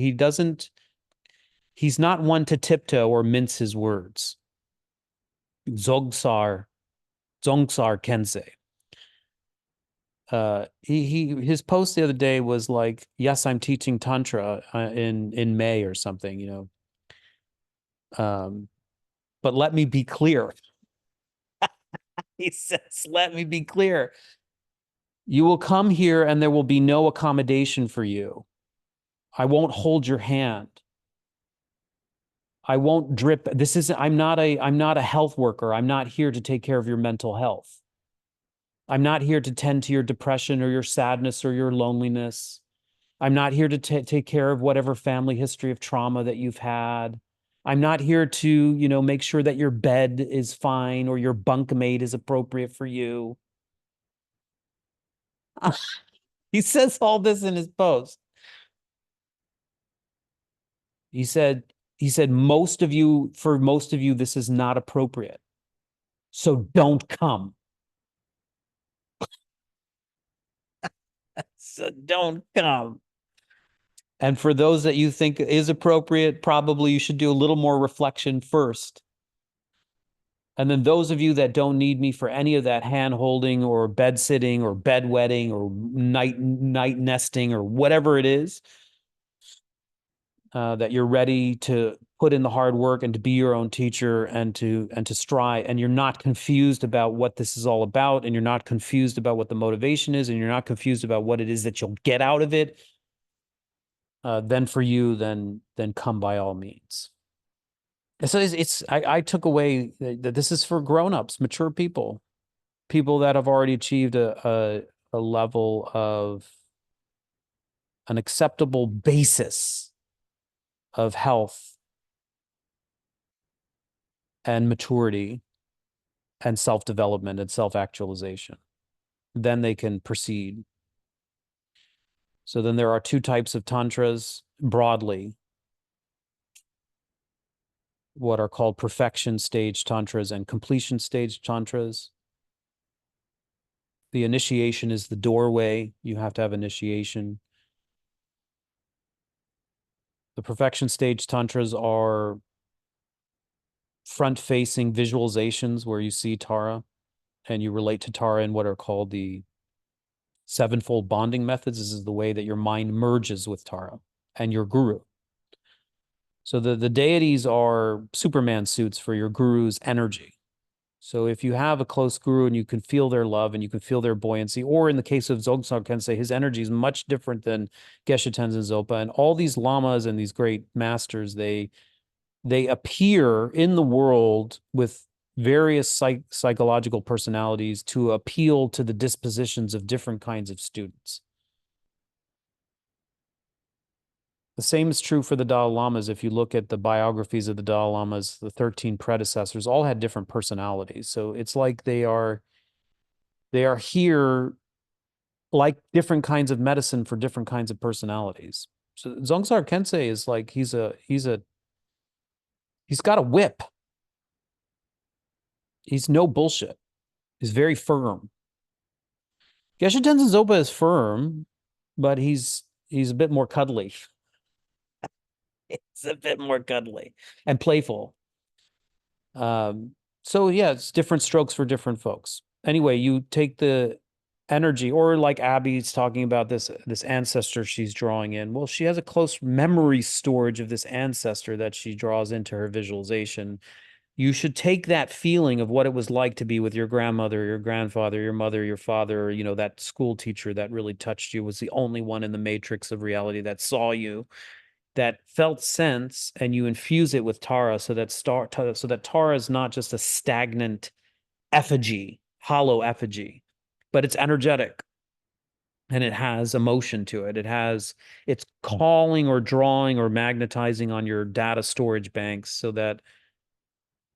one to tiptoe or mince his words. Zogsar Kensei. His post the other day was like, yes, I'm teaching Tantra in May or something, you know. But let me be clear. He says, let me be clear. You will come here and there will be no accommodation for you. I won't hold your hand. I won't drip. I'm not a health worker. I'm not here to take care of your mental health. I'm not here to tend to your depression or your sadness or your loneliness. I'm not here to take care of whatever family history of trauma that you've had. I'm not here to, you know, make sure that your bed is fine or your bunkmate is appropriate for you. He says all this in his post. He said, for most of you, this is not appropriate. So don't come. So don't come. And for those that you think is appropriate, probably you should do a little more reflection first. And then those of you that don't need me for any of that hand holding or bed sitting or bedwetting or night nesting or whatever it is, that you're ready to put in the hard work and to be your own teacher and to strive, and you're not confused about what this is all about, and you're not confused about what the motivation is, and you're not confused about what it is that you'll get out of it, then for you, then come by all means. So I took away that this is for grown-ups, mature people that have already achieved a level of an acceptable basis of health and maturity and self-development and self-actualization. Then they can proceed. So then there are two types of tantras broadly, what are called perfection stage tantras and completion stage tantras. The initiation is the doorway. You have to have initiation. The perfection stage tantras are front-facing visualizations where you see Tara and you relate to Tara in what are called the sevenfold bonding methods. This is the way that your mind merges with Tara and your guru. So the deities are Superman suits for your guru's energy. So if you have a close guru and you can feel their love and you can feel their buoyancy, or in the case of Dzogchen Kensei, his energy is much different than Geshe Tenzin Zopa. And all these lamas and these great masters, they appear in the world with various psychological personalities to appeal to the dispositions of different kinds of students. The same is true for the Dalai Lamas. If you look at the biographies of the Dalai Lamas, the 13 predecessors all had different personalities. So it's like they are here like different kinds of medicine for different kinds of personalities. So Dzogchen Kensei is like he's got a whip. He's no bullshit. He's very firm. Geshe Tenzin Zopa is firm, but he's a bit more cuddly. It's a bit more cuddly and playful. So yeah, it's different strokes for different folks. Anyway, you take the energy, or like Abby's talking about this ancestor she's drawing in. Well, she has a close memory storage of this ancestor that she draws into her visualization. You should take that feeling of what it was like to be with your grandmother, your grandfather, your mother, your father, you know, that school teacher that really touched you, was the only one in the matrix of reality that saw you, that felt sense, and you infuse it with Tara so that Tara is not just a stagnant effigy, hollow effigy, but it's energetic and it has emotion to it. It's calling or drawing or magnetizing on your data storage banks, so that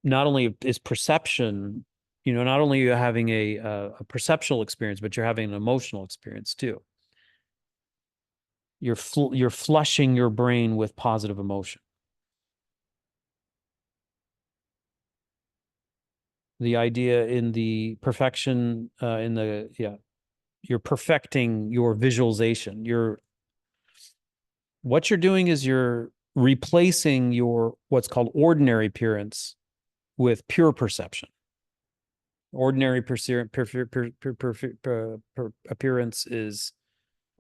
not only is perception, you know, not only are you having a perceptual experience, but you're having an emotional experience too. You're flushing your brain with positive emotion. The idea in the perfection, you're perfecting your visualization. What you're doing is you're replacing your what's called ordinary appearance with pure perception. Ordinary appearance is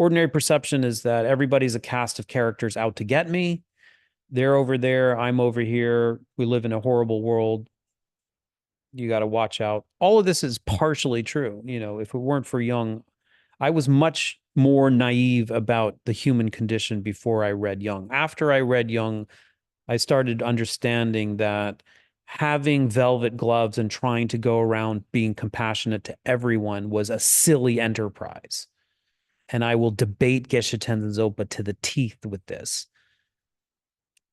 ordinary perception is that everybody's a cast of characters out to get me. They're over there, I'm over here. We live in a horrible world. You got to watch out. All of this is partially true. You know, if it weren't for Jung, I was much more naive about the human condition before I read Jung. After I read Jung, I started understanding that having velvet gloves and trying to go around being compassionate to everyone was a silly enterprise. And I will debate Geshe Tenzin Zopa to the teeth with this.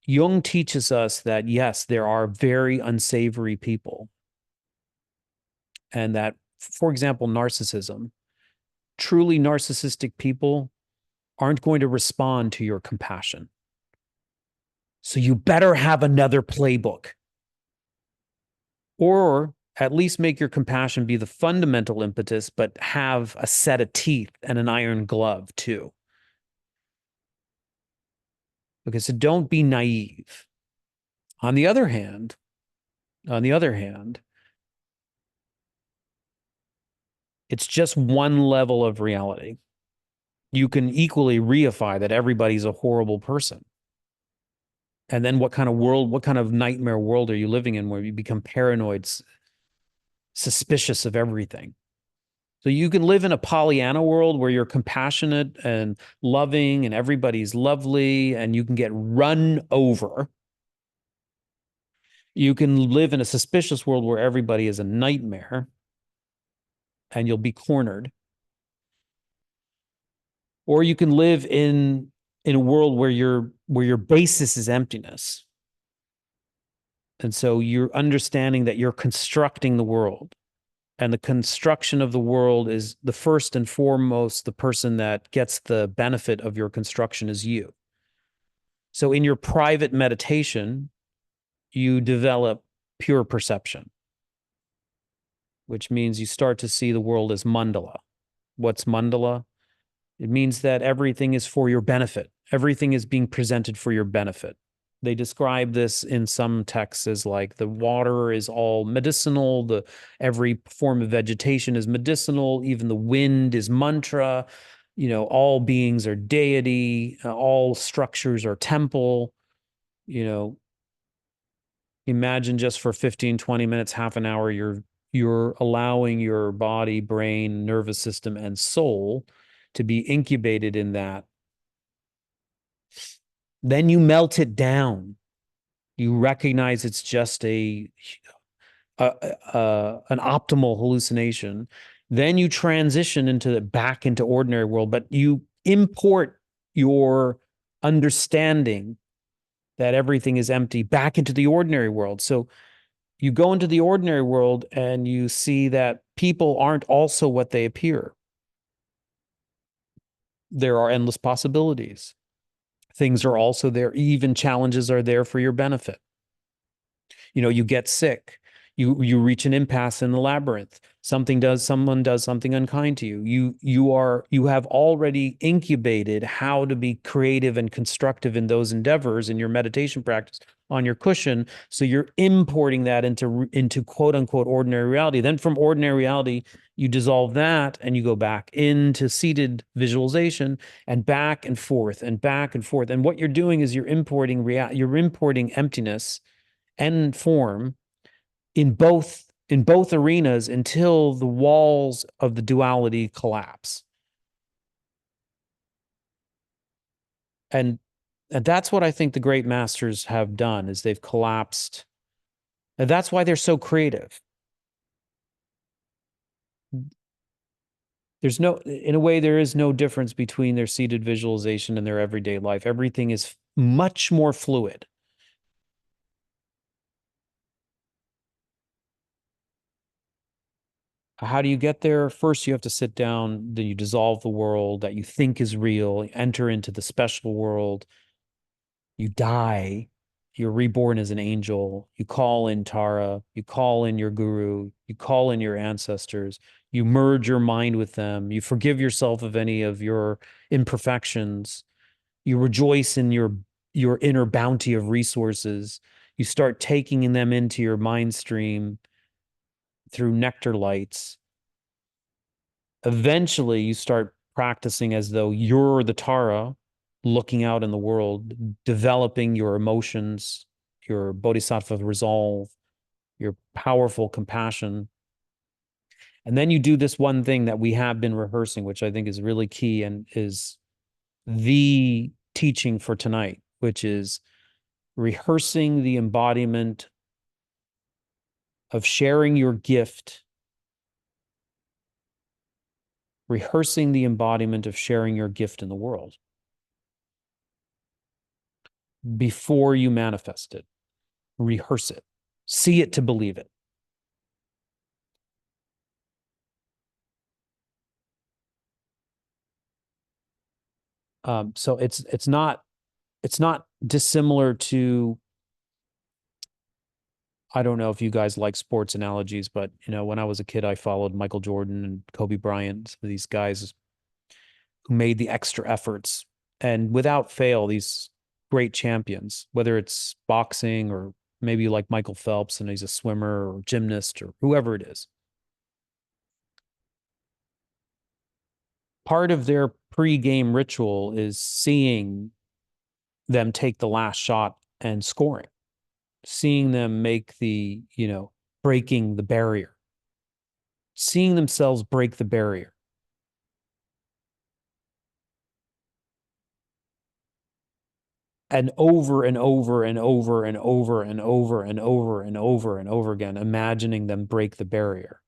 Jung teaches us that, yes, there are very unsavory people. And that, for example, narcissism, truly narcissistic people aren't going to respond to your compassion. So you better have another playbook. Or at least make your compassion be the fundamental impetus, but have a set of teeth and an iron glove too. Okay, so don't be naive. On the other hand, it's just one level of reality. You can equally reify that everybody's a horrible person. And then what kind of nightmare world are you living in where you become paranoid, suspicious of everything? So you can live in a Pollyanna world where you're compassionate and loving and everybody's lovely and you can get run over. You can live in a suspicious world where everybody is a nightmare and you'll be cornered. Or you can live in a world where your basis is emptiness. And so you're understanding that you're constructing the world. And the construction of the world is the first and foremost, the person that gets the benefit of your construction is you. So in your private meditation, you develop pure perception, which means you start to see the world as mandala. What's mandala? It means that everything is for your benefit. Everything is being presented for your benefit. They describe this in some texts as like the water is all medicinal, every form of vegetation is medicinal, even the wind is mantra, you know, all beings are deity, all structures are temple, you know. Imagine just for 15, 20 minutes, half an hour, you're you're allowing your body, brain, nervous system, and soul to be incubated in that. Then you melt it down. You recognize it's just an optimal hallucination. Then you transition back into ordinary world, but you import your understanding that everything is empty back into the ordinary world. So you go into the ordinary world and you see that people aren't also what they appear. There are endless possibilities. Things are also there. Even challenges are there for your benefit. You get sick. You reach an impasse in the labyrinth. Someone does something unkind to you. You have already incubated how to be creative and constructive in those endeavors in your meditation practice on your cushion. So you're importing that into quote unquote ordinary reality. Then from ordinary reality, you dissolve that and you go back into seated visualization and back and forth and back and forth. And what you're doing is you're importing emptiness and form in both arenas until the walls of the duality collapse. And that's what I think the great masters have done, is they've collapsed. And that's why they're so creative. In a way, there is no difference between their seated visualization and their everyday life. Everything is much more fluid. How do you get there? First, you have to sit down, then you dissolve the world that you think is real, enter into the special world. You die, you're reborn as an angel. You call in Tara, you call in your guru, you call in your ancestors, you merge your mind with them, you forgive yourself of any of your imperfections, you rejoice in your inner bounty of resources. You start taking them into your mind stream through nectar lights. Eventually, you start practicing as though you're the Tara looking out in the world, developing your emotions, your bodhisattva resolve, your powerful compassion. And then you do this one thing that we have been rehearsing, which I think is really key and is the teaching for tonight, which is rehearsing the embodiment of sharing your gift, rehearsing the embodiment of sharing your gift in the world before you manifest it. Rehearse it. See it to believe it. So it's not dissimilar to, I don't know if you guys like sports analogies, but when I was a kid, I followed Michael Jordan and Kobe Bryant, these guys who made the extra efforts, and without fail, these great champions, whether it's boxing or maybe like Michael Phelps and he's a swimmer or gymnast or whoever it is. Part of their pre-game ritual is seeing them take the last shot and scoring, seeing them make breaking the barrier, seeing themselves break the barrier. And over and over and over and over and over and over and over and over again, imagining them break the barrier.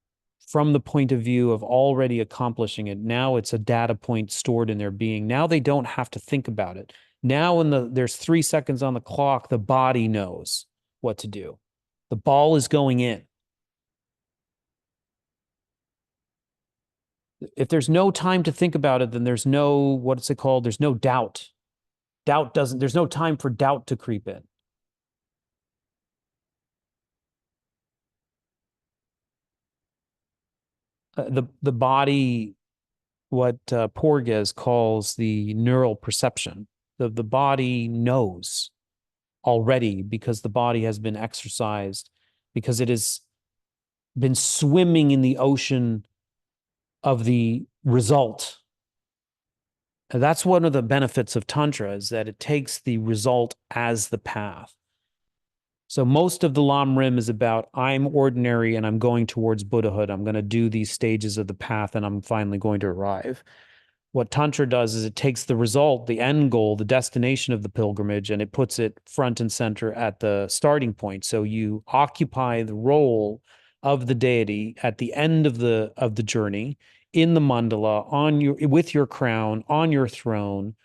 From the point of view of already accomplishing it, now it's a data point stored in their being. Now they don't have to think about it. Now when there's 3 seconds on the clock, the body knows what to do. The ball is going in. If there's no time to think about it, then there's no, what's it called? There's no doubt. There's no time for doubt to creep in. The body, what Porges calls the neural perception. The body knows already because the body has been exercised, because it has been swimming in the ocean of the result. And that's one of the benefits of Tantra, is that it takes the result as the path. So most of the Lam Rim is about I'm ordinary and I'm going towards Buddhahood. I'm going to do these stages of the path and I'm finally going to arrive. What Tantra does is it takes the result, the end goal, the destination of the pilgrimage, and it puts it front and center at the starting point. So you occupy the role of the deity at the end of the journey in the mandala on your with your crown on your throne,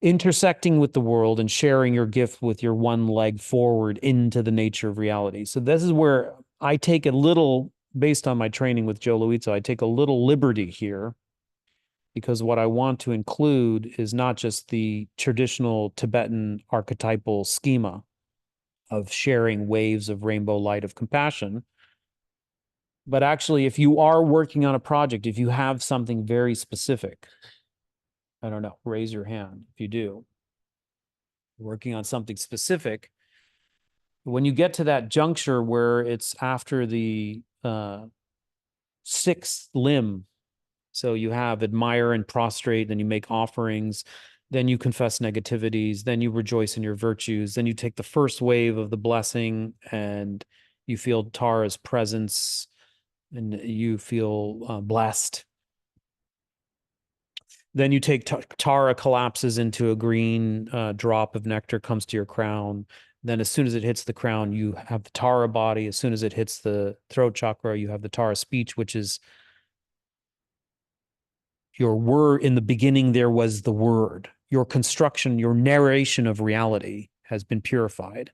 intersecting with the world and sharing your gift with your one leg forward into the nature of reality. So this is where I take a little, based on my training with Joe Luizzo, I take a little liberty here because what I want to include is not just the traditional Tibetan archetypal schema of sharing waves of rainbow light of compassion, but actually, if you are working on a project, if you have something very specific, I don't know, raise your hand if you do, working on something specific, when you get to that juncture where it's after the sixth limb, so you have admire and prostrate, then you make offerings, then you confess negativities, then you rejoice in your virtues, then you take the first wave of the blessing and you feel Tara's presence and you feel blessed. Then you take Tara collapses into a green drop of nectar, comes to your crown. Then as soon as it hits the crown, you have the Tara body. As soon as it hits the throat chakra, you have the Tara speech, which is your word. In the beginning, there was the word. Your construction, your narration of reality has been purified.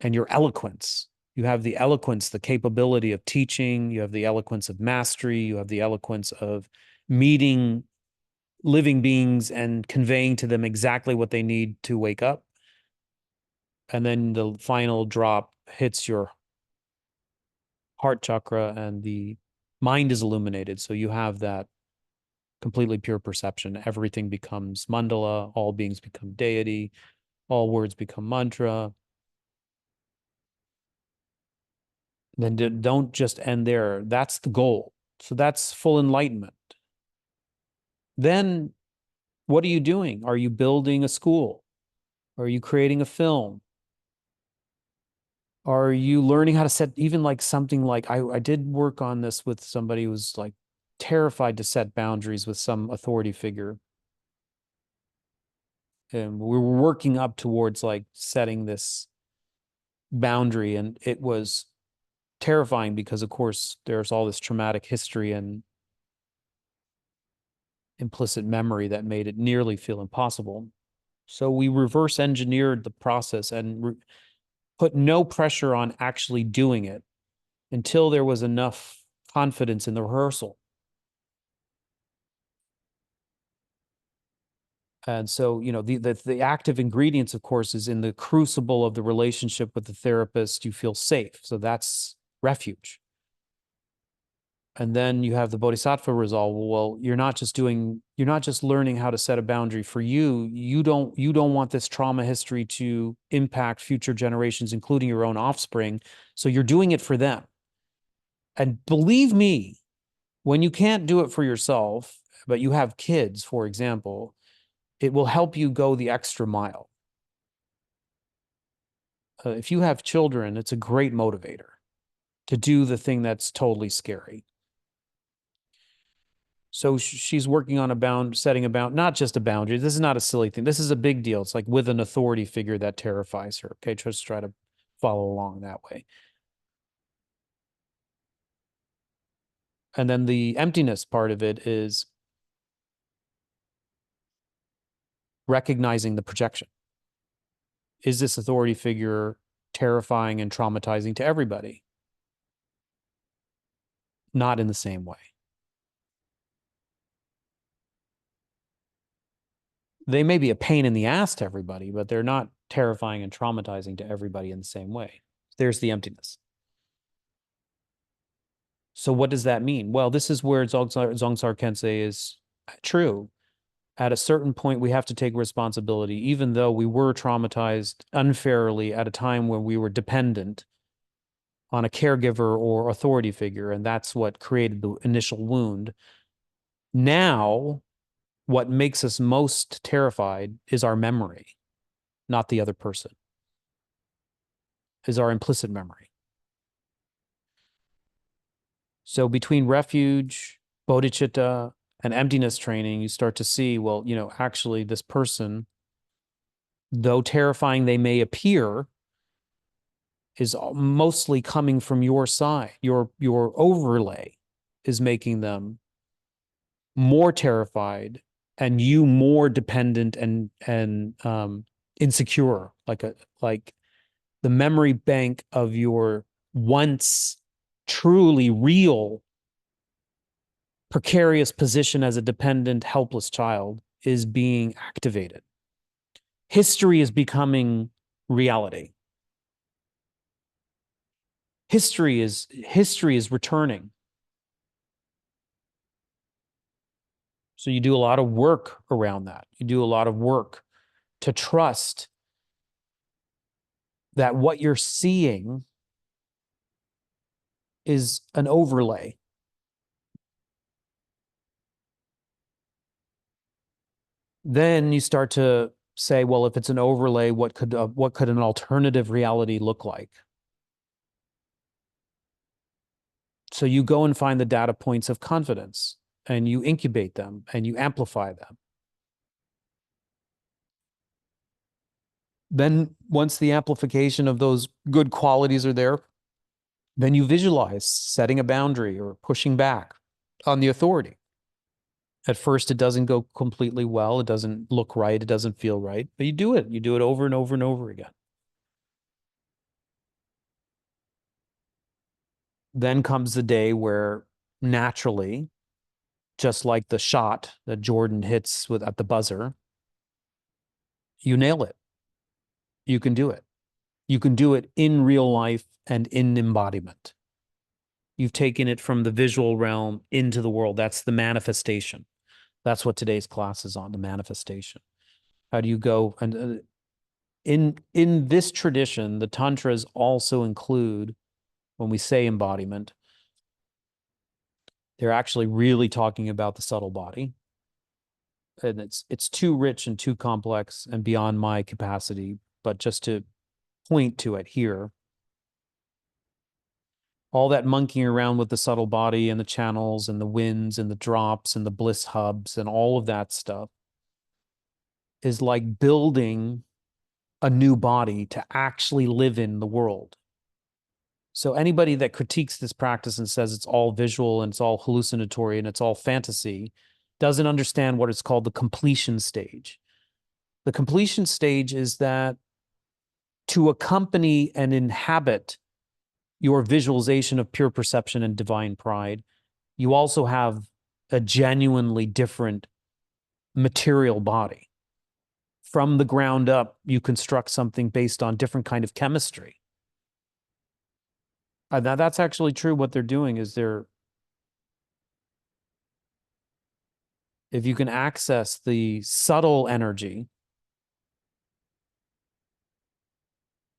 And your eloquence. You have the eloquence, the capability of teaching. You have the eloquence of mastery. You have the eloquence of meeting living beings and conveying to them exactly what they need to wake up. And then the final drop hits your heart chakra and the mind is illuminated. So you have that completely pure perception. Everything becomes mandala, all beings become deity, all words become mantra. Then don't just end there. That's the goal. So that's full enlightenment. Then what are you doing? Are you building a school? Are you creating a film? Are you learning how to set even like something like I did work on this with somebody who was like terrified to set boundaries with some authority figure. And we were working up towards like setting this boundary, and it was terrifying because of course there's all this traumatic history and implicit memory that made it nearly feel impossible. So we reverse engineered the process and put no pressure on actually doing it until there was enough confidence in the rehearsal. And so, you know, the active ingredients, of course, is in the crucible of the relationship with the therapist, you feel safe. So that's refuge. And then you have the bodhisattva resolve. Well, you're not just learning how to set a boundary for you. You don't want this trauma history to impact future generations, including your own offspring. So you're doing it for them. And believe me, when you can't do it for yourself, but you have kids, for example, it will help you go the extra mile. If you have children, it's a great motivator to do the thing that's totally scary. So she's working on setting about not just a boundary. This is not a silly thing. This is a big deal. It's like with an authority figure that terrifies her. Okay, just try to follow along that way. And then the emptiness part of it is recognizing the projection. Is this authority figure terrifying and traumatizing to everybody? Not in the same way. They may be a pain in the ass to everybody, but they're not terrifying and traumatizing to everybody in the same way. There's the emptiness. So what does that mean? Well, this is where Dzongzar Khyentse is true. At a certain point, we have to take responsibility, even though we were traumatized unfairly at a time when we were dependent on a caregiver or authority figure, and that's what created the initial wound. Now, what makes us most terrified is our memory. not the other person, is our implicit memory. So between refuge, bodhicitta, and emptiness training, you start to see, well, actually this person, though terrifying they may appear, is mostly coming from your side. Your overlay is making them more terrified and you more dependent and insecure, like the memory bank of your once truly real precarious position as a dependent, helpless child is being activated. History is becoming reality. History is returning. So you do a lot of work around that. You do a lot of work to trust that what you're seeing is an overlay. Then you start to say, well, if it's an overlay, what could an alternative reality look like? So you go and find the data points of confidence and you incubate them and you amplify them. Then once the amplification of those good qualities are there, then you visualize setting a boundary or pushing back on the authority. At first, it doesn't go completely well. It doesn't look right. It doesn't feel right, but you do it. You do it over and over and over again. Then comes the day where naturally, just like the shot that Jordan hits at the buzzer, you nail it. You can do it. You can do it in real life and in embodiment. You've taken it from the visual realm into the world. That's the manifestation. That's what today's class is on, the manifestation. How do you go? And in this tradition, the tantras also include, when we say embodiment, they're actually really talking about the subtle body. And it's too rich and too complex and beyond my capacity, but just to point to it here, all that monkeying around with the subtle body and the channels and the winds and the drops and the bliss hubs and all of that stuff is like building a new body to actually live in the world. So anybody that critiques this practice and says it's all visual and it's all hallucinatory and it's all fantasy doesn't understand what is called the completion stage. The completion stage is that to accompany and inhabit your visualization of pure perception and divine pride, you also have a genuinely different material body. From the ground up, you construct something based on different kind of chemistry. Now, that's actually true. What they're doing is if you can access the subtle energy,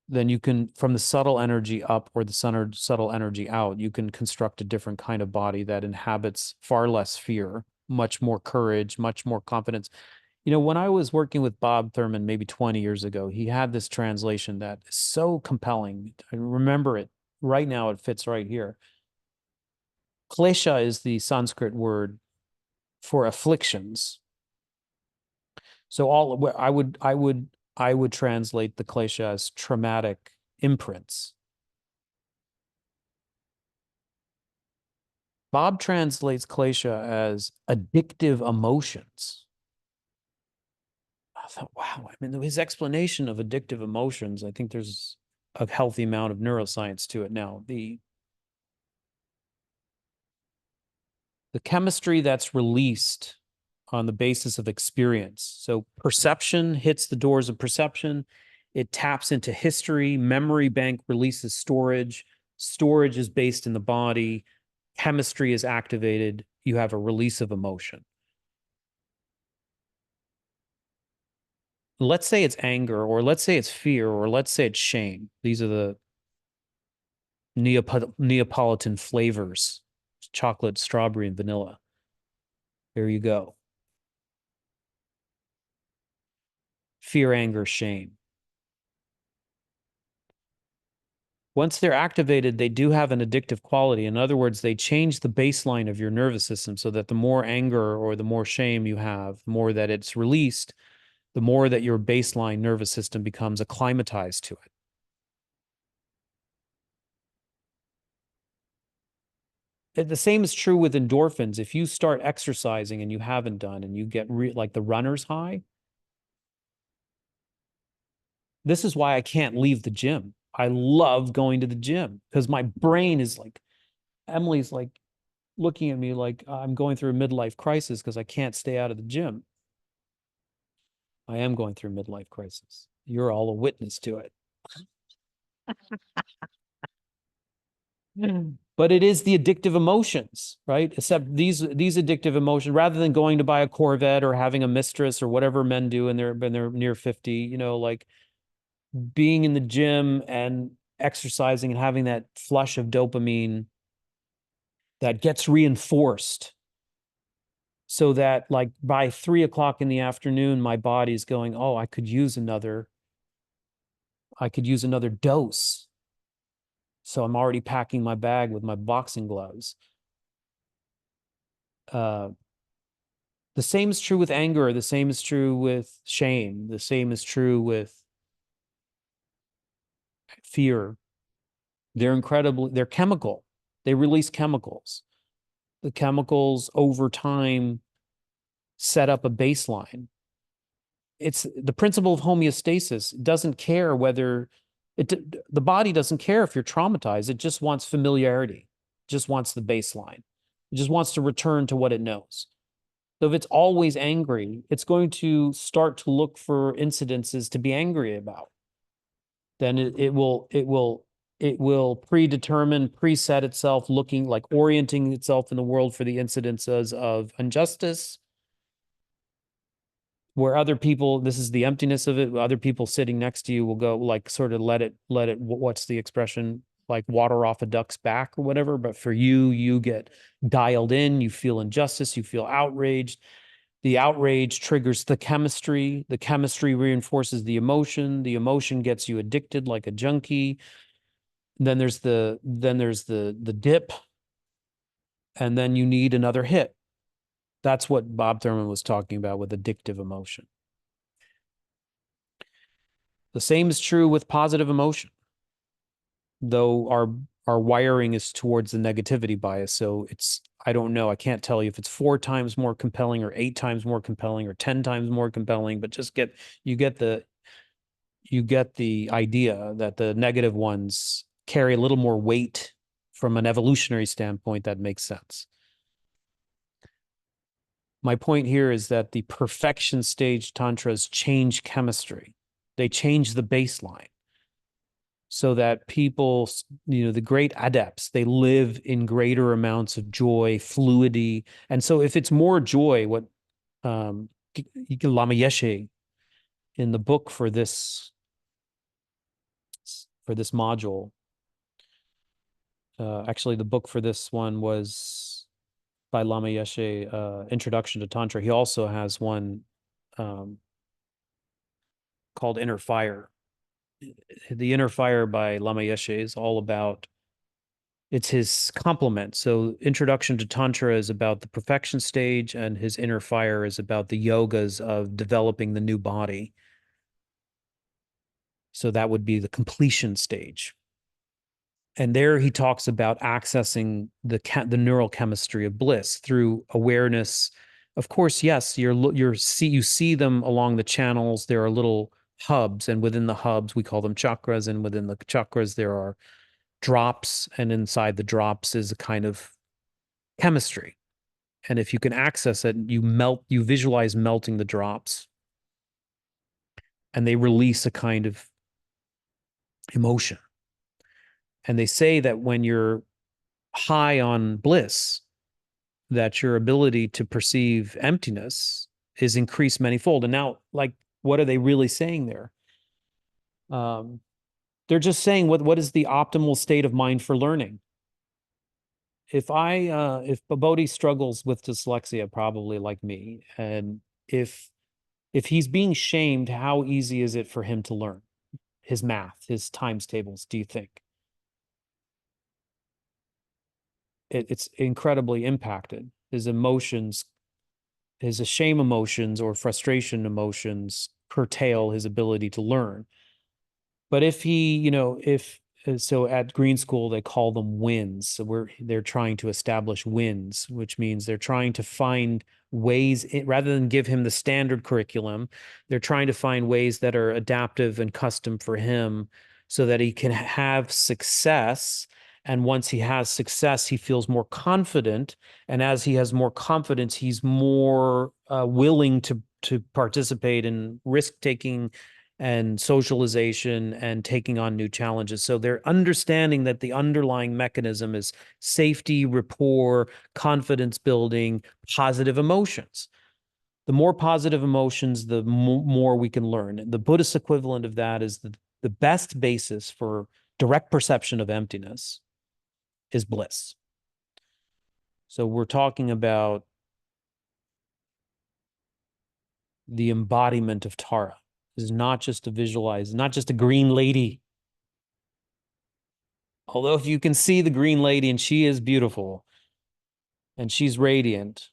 then you can, from the subtle energy up or the subtle energy out, you can construct a different kind of body that inhabits far less fear, much more courage, much more confidence. When I was working with Bob Thurman maybe 20 years ago, he had this translation that is so compelling. I remember it right now. It fits right here. Klesha is the Sanskrit word for afflictions. So I would translate the klesha as traumatic imprints. Bob translates klesha as addictive emotions. I thought, wow, I mean, his explanation of addictive emotions, I think there's a healthy amount of neuroscience to it now. The chemistry that's released on the basis of experience. So perception hits the doors of perception. It taps into history. Memory bank releases storage. Storage is based in the body. Chemistry is activated. You have a release of emotion. Let's say it's anger, or let's say it's fear, or let's say it's shame. These are the Neapolitan flavors: chocolate, strawberry, and vanilla. There you go. Fear, anger, shame. Once they're activated, they do have an addictive quality. In other words, they change the baseline of your nervous system so that the more anger or the more shame you have, the more that it's released, the more that your baseline nervous system becomes acclimatized to it. The same is true with endorphins. If you start exercising and you haven't done and you get like the runner's high, this is why I can't leave the gym. I love going to the gym because my brain is like, Emily's like looking at me like I'm going through a midlife crisis because I can't stay out of the gym. I am going through a midlife crisis. You're all a witness to it. But it is the addictive emotions, right? Except these addictive emotions, rather than going to buy a Corvette or having a mistress or whatever men do when they're near 50, you know, like being in the gym and exercising and having that flush of dopamine that gets reinforced so that like by 3 o'clock in the afternoon, my body's going, oh, I could use another dose. So I'm already packing my bag with my boxing gloves. The same is true with anger. The same is true with shame. The same is true with fear. They're chemical. They release chemicals. The chemicals over time set up a baseline. It's the principle of homeostasis. It doesn't care whether the body doesn't care if you're traumatized. It just wants familiarity. It just wants the baseline. It just wants to return to what it knows. So if it's always angry, it's going to start to look for incidences to be angry about. Then it will preset itself, looking like orienting itself in the world for the incidences of injustice, where other people, this is the emptiness of it, other people sitting next to you will go like sort of let it, what's the expression? Like water off a duck's back or whatever. But for you, you get dialed in, you feel injustice, you feel outraged. The outrage triggers the chemistry. The chemistry reinforces the emotion. The emotion gets you addicted like a junkie. Then there's the dip, and then you need another hit. That's what Bob Thurman was talking about with addictive emotion. The same is true with positive emotion, though our wiring is towards the negativity bias. So I don't know. I can't tell you if it's 4 times more compelling or 8 times more compelling or 10 times more compelling, but you get the idea that the negative ones carry a little more weight from an evolutionary standpoint. That makes sense. My point here is that the perfection stage tantras change chemistry. They change the baseline so that people, the great adepts, they live in greater amounts of joy, fluidity. And so if it's more joy, what Lama Yeshe in the book for this module, actually the book for this one was by Lama Yeshe, Introduction to Tantra. He also has one called Inner Fire. The Inner Fire by Lama Yeshe is all about, it's his complement. So Introduction to Tantra is about the perfection stage, and his Inner Fire is about the yogas of developing the new body. So that would be the completion stage. And there he talks about accessing the neural chemistry of bliss through awareness. Of course, yes, you see them along the channels. There are little hubs, and within the hubs we call them chakras, and within the chakras there are drops, and inside the drops is a kind of chemistry. And if you can access it, you visualize melting the drops, and they release a kind of emotion. And they say that when you're high on bliss, that your ability to perceive emptiness is increased manyfold. And now, like, what are they really saying there? They're just saying what is the optimal state of mind for learning. If Bodhi struggles with dyslexia, probably like me, and if he's being shamed, how easy is it for him to learn his math, his times tables, do you think? it's incredibly impacted. His emotions, his shame emotions or frustration emotions curtail his ability to learn. But if he, if so at green school they call them wins. So they're trying to establish wins, which means they're trying to find ways rather than give him the standard curriculum, they're trying to find ways that are adaptive and custom for him so that he can have success. And once he has success, he feels more confident. And as he has more confidence, he's more willing to participate in risk taking and socialization and taking on new challenges. So they're understanding that the underlying mechanism is safety, rapport, confidence building, positive emotions. The more positive emotions, the more we can learn. The Buddhist equivalent of that is the best basis for direct perception of emptiness is bliss. So we're talking about the embodiment of Tara. Is not just to visualize, not just a green lady. Although if you can see the green lady and she is beautiful and she's radiant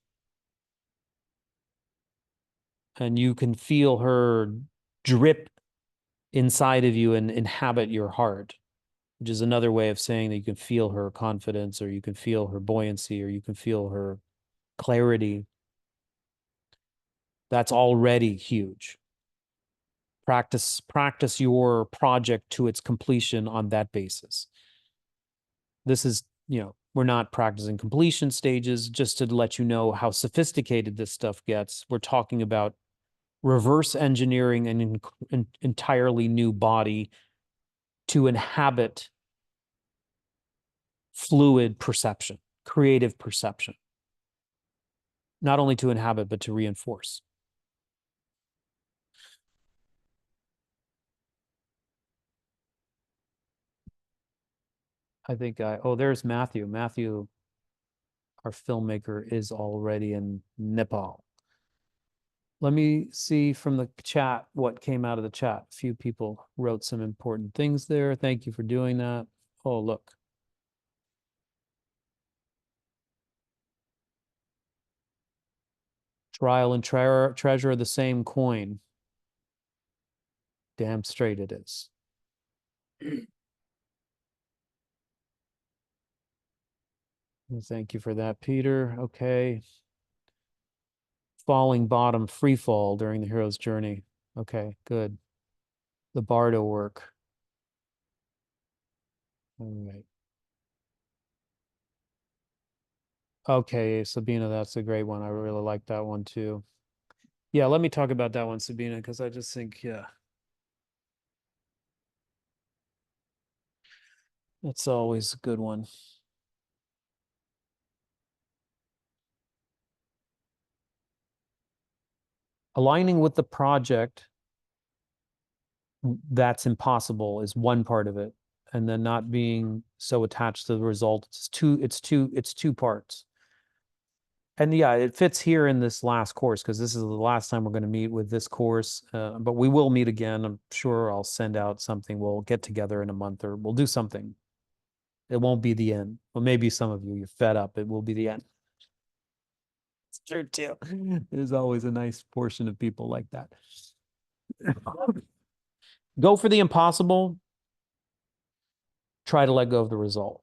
and you can feel her drip inside of you and inhabit your heart, which is another way of saying that you can feel her confidence or you can feel her buoyancy or you can feel her clarity. That's already huge. Practice your project to its completion on that basis. This is, we're not practicing completion stages, just to let you know how sophisticated this stuff gets. We're talking about reverse engineering an entirely new body to inhabit fluid perception, creative perception. Not only to inhabit, but to reinforce. I think there's Matthew. Matthew, our filmmaker, is already in Nepal. Let me see from the chat what came out of the chat. A few people wrote some important things there. Thank you for doing that. Oh, look. Trial and treasure are the same coin. Damn straight it is. Thank you for that, Peter. Okay. Falling bottom, free fall during the hero's journey. Okay, good. The Bardo work. All right. Okay, Sabina, that's a great one. I really like that one too. Yeah, let me talk about that one, Sabina, because I just think, yeah, that's always a good one. Aligning with the project that's impossible is one part of it, and then not being so attached to the result. It's two parts. And yeah, it fits here in this last course because this is the last time we're going to meet with this course. But we will meet again. I'm sure I'll send out something. We'll get together in a month or we'll do something. It won't be the end. Well, maybe some of you're fed up. It will be the end. It's true too. There's always a nice portion of people like that. Go for the impossible. Try to let go of the result.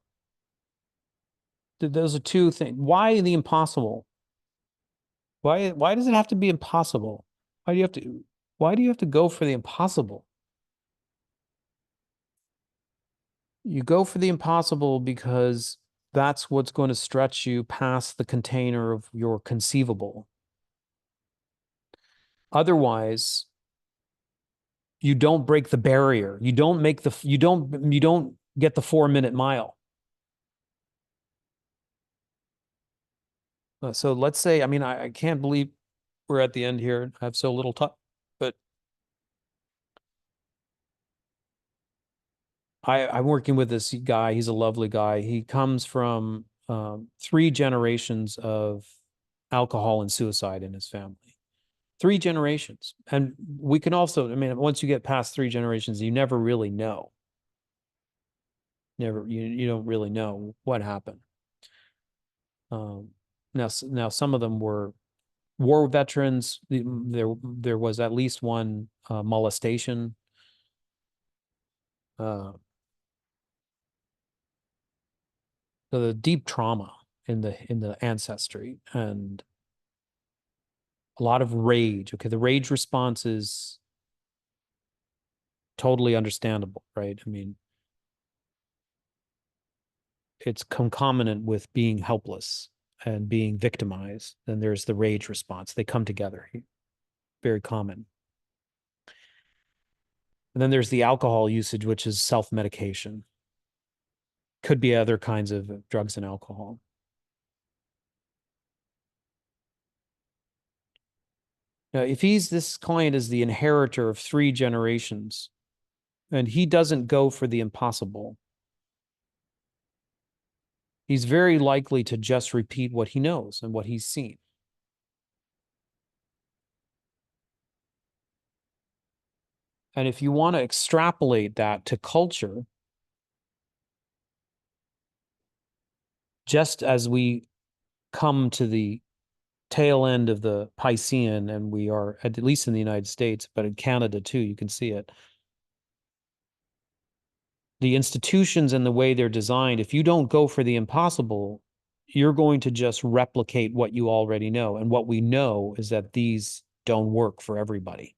Those are two things. Why the impossible? Why does it have to be impossible? Why do you have to go for the impossible? You go for the impossible because that's what's going to stretch you past the container of your conceivable. Otherwise, you don't break the barrier. You don't get the 4-minute mile. So let's say, I mean, I can't believe we're at the end here. I have so little time, but I'm working with this guy. He's a lovely guy. He comes from 3 generations of alcohol and suicide in his family. 3 generations. And we can also, I mean, once you get past 3 generations, you never really know. You don't really know what happened. Now some of them were war veterans. There was at least one molestation. Uh, so the deep trauma in the ancestry and a lot of rage. Okay, the rage response is totally understandable, right? I mean, it's concomitant with being helpless and being victimized. Then there's the rage response. They come together, very common. And then there's the alcohol usage, which is self-medication. Could be other kinds of drugs and alcohol. Now, if this client is the inheritor of 3 generations, and he doesn't go for the impossible, he's very likely to just repeat what he knows and what he's seen. And if you want to extrapolate that to culture, just as we come to the tail end of the Piscean, and we are, at least in the United States, but in Canada too, you can see it. The institutions and the way they're designed, if you don't go for the impossible, you're going to just replicate what you already know. And what we know is that these don't work for everybody.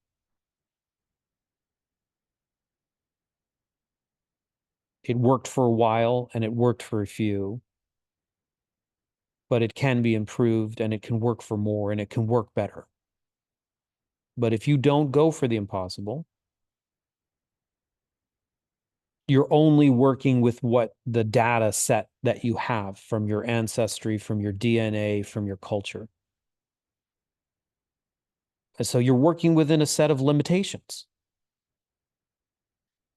It worked for a while and it worked for a few, but it can be improved and it can work for more and it can work better. But if you don't go for the impossible, you're only working with what the data set that you have from your ancestry, from your DNA, from your culture. And so you're working within a set of limitations.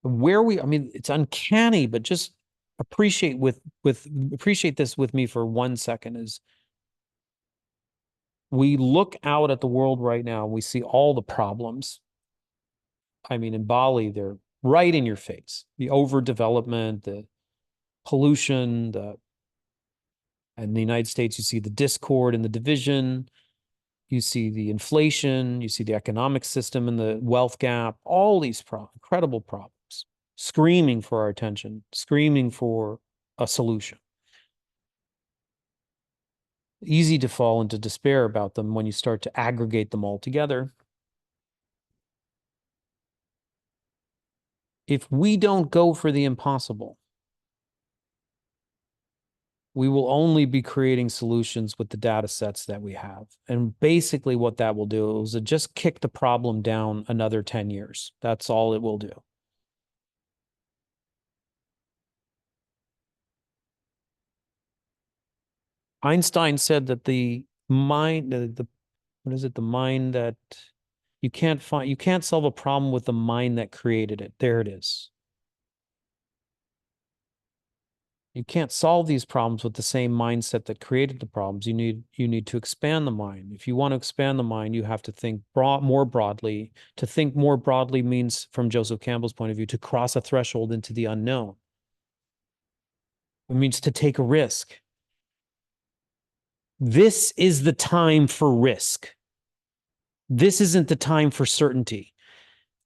I mean, it's uncanny, but just appreciate this with me for 1 second. Is we look out at the world right now, we see all the problems. I mean, in Bali, they're right in your face. The overdevelopment, the pollution, in the United States, you see the discord and the division. You see the inflation, you see the economic system and the wealth gap, all these incredible problems, screaming for our attention, screaming for a solution. Easy to fall into despair about them when you start to aggregate them all together. If we don't go for the impossible, we will only be creating solutions with the data sets that we have. And basically what that will do is just kick the problem down another 10 years. That's all it will do. Einstein said that the mind, what is it? The mind that you can't solve a problem with the mind that created it. There it is. You can't solve these problems with the same mindset that created the problems. You need to expand the mind. If you want to expand the mind, you have to think more broadly. To think more broadly means, from Joseph Campbell's point of view, to cross a threshold into the unknown. It means to take a risk. This is the time for risk. This isn't the time for certainty.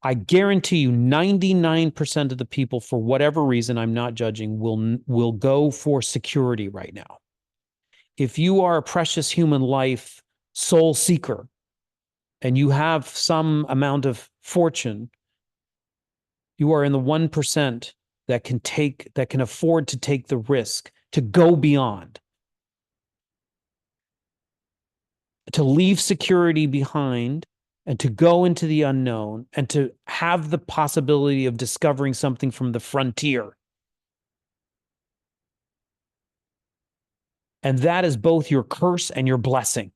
I guarantee you 99% of the people, for whatever reason, I'm not judging, will go for security right now. If you are a precious human life soul seeker and you have some amount of fortune, you are in the 1% that can afford to take the risk to go beyond, to leave security behind and to go into the unknown and to have the possibility of discovering something from the frontier. And that is both your curse and your blessing.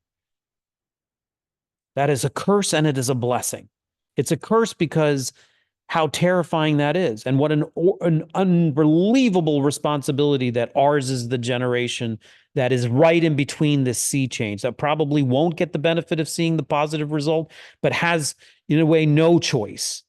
That is a curse and it is a blessing. It's a curse because how terrifying that is, and what an unbelievable responsibility that ours is the generation that is right in between this sea change, that probably won't get the benefit of seeing the positive result, but has, in a way, no choice.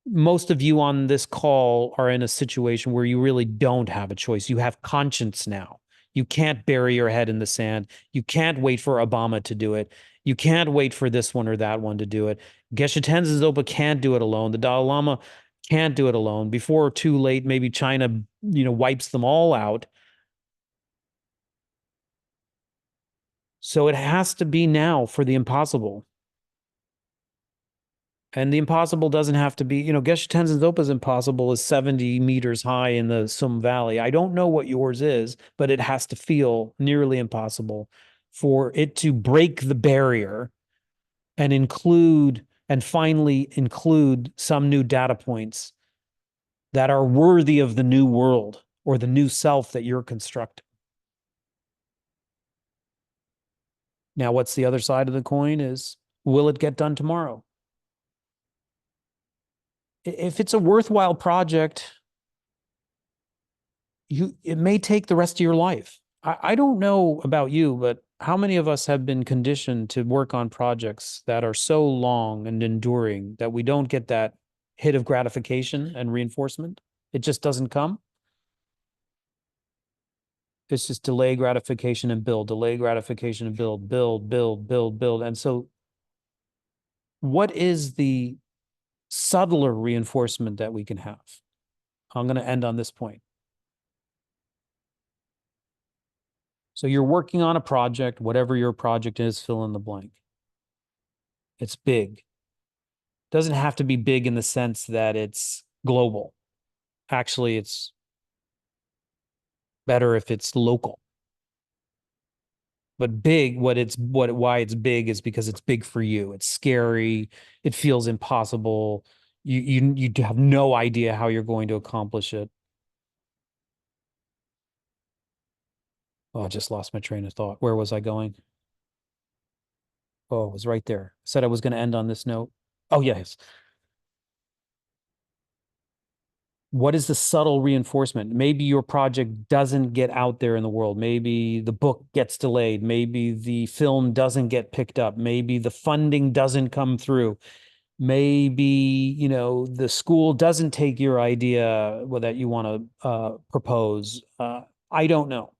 Most of you on this call are in a situation where you really don't have a choice. You have conscience now. You can't bury your head in the sand. You can't wait for Obama to do it. You can't wait for this one or that one to do it. Geshe Tenzin Zopa can't do it alone. The Dalai Lama can't do it alone. Before too late, maybe China, wipes them all out. So it has to be now for the impossible. And the impossible doesn't have to be, Geshe Tenzin Zopa's impossible is 70 meters high in the Sum Valley. I don't know what yours is, but it has to feel nearly impossible for it to break the barrier and finally include some new data points that are worthy of the new world or the new self that you're constructing. Now, what's the other side of the coin is, will it get done tomorrow? If it's a worthwhile project, it may take the rest of your life. I don't know about you, but how many of us have been conditioned to work on projects that are so long and enduring that we don't get that hit of gratification and reinforcement? It just doesn't come. It's just delay gratification and build, delay gratification and build, build, build, build, build. And so what is the subtler reinforcement that we can have? I'm going to end on this point. So you're working on a project, whatever your project is, fill in the blank. It's big. Doesn't have to be big in the sense that it's global. Actually, it's better if it's local. But big, why it's big is because it's big for you. It's scary. It feels impossible. You have no idea how you're going to accomplish it. Oh, I just lost my train of thought. Where was I going? Oh, it was right there. I said I was going to end on this note. Oh, yes. What is the subtle reinforcement? Maybe your project doesn't get out there in the world. Maybe the book gets delayed. Maybe the film doesn't get picked up. Maybe the funding doesn't come through. Maybe, the school doesn't take your idea that you want to propose. I don't know.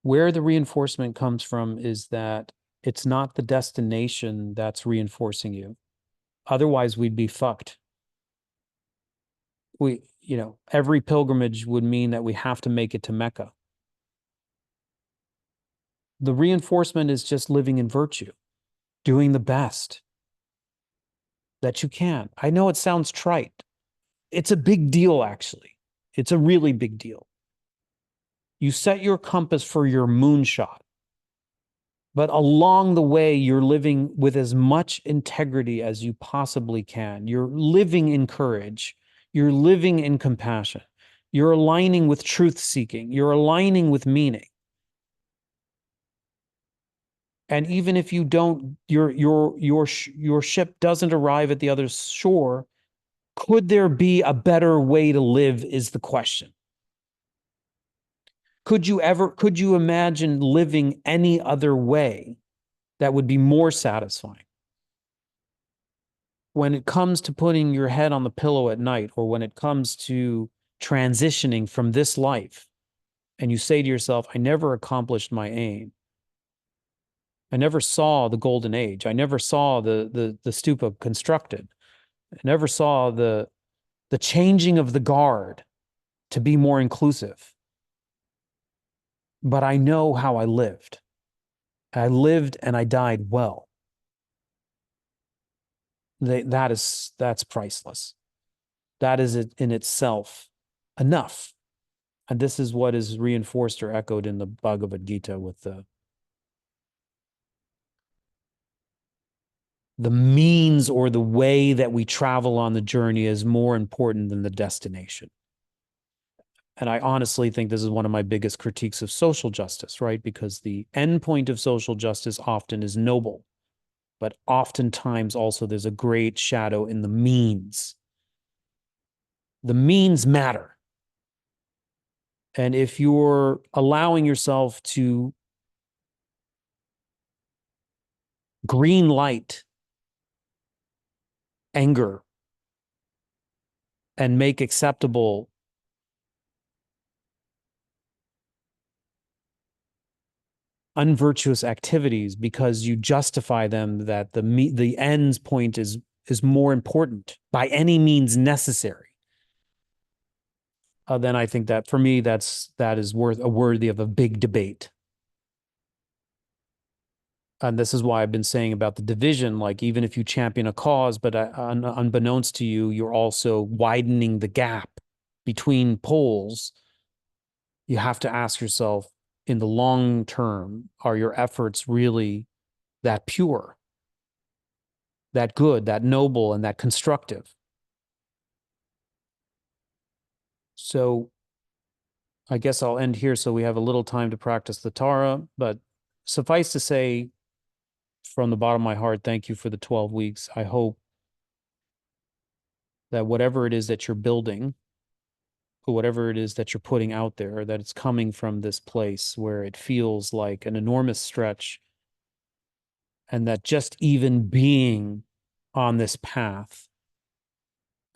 Where the reinforcement comes from is that it's not the destination that's reinforcing you. Otherwise, we'd be fucked. Every pilgrimage would mean that we have to make it to Mecca. The reinforcement is just living in virtue, doing the best that you can. I know it sounds trite. It's a big deal, actually. It's a really big deal. You set your compass for your moonshot, but along the way, you're living with as much integrity as you possibly can. You're living in courage. You're living in compassion. You're aligning with truth seeking. You're aligning with meaning. And even if you don't, your ship doesn't arrive at the other shore, could there be a better way to live is the question. Could you imagine living any other way that would be more satisfying? When it comes to putting your head on the pillow at night, or when it comes to transitioning from this life, and you say to yourself, I never accomplished my aim. I never saw the golden age. I never saw the stupa constructed. I never saw the changing of the guard to be more inclusive. But I know how I lived. I lived and I died well. That's priceless. That is in itself enough. And this is what is reinforced or echoed in the Bhagavad Gita with the means or the way that we travel on the journey is more important than the destination. And I honestly think this is one of my biggest critiques of social justice, right? Because the end point of social justice often is noble, but oftentimes also there's a great shadow in the means. The means matter. And if you're allowing yourself to green light anger and make acceptable unvirtuous activities because you justify them, that the ends point is more important by any means necessary, then I think that for me that is worthy of a big debate. And this is why I've been saying about the division, like even if you champion a cause, but unbeknownst to you, you're also widening the gap between poles. You have to ask yourself, in the long term, are your efforts really that pure, that good, that noble, and that constructive? So I guess I'll end here so we have a little time to practice the Tara. But suffice to say, from the bottom of my heart, thank you for the 12 weeks. I hope that whatever it is that you're building, or whatever it is that you're putting out there, that it's coming from this place where it feels like an enormous stretch, and that just even being on this path,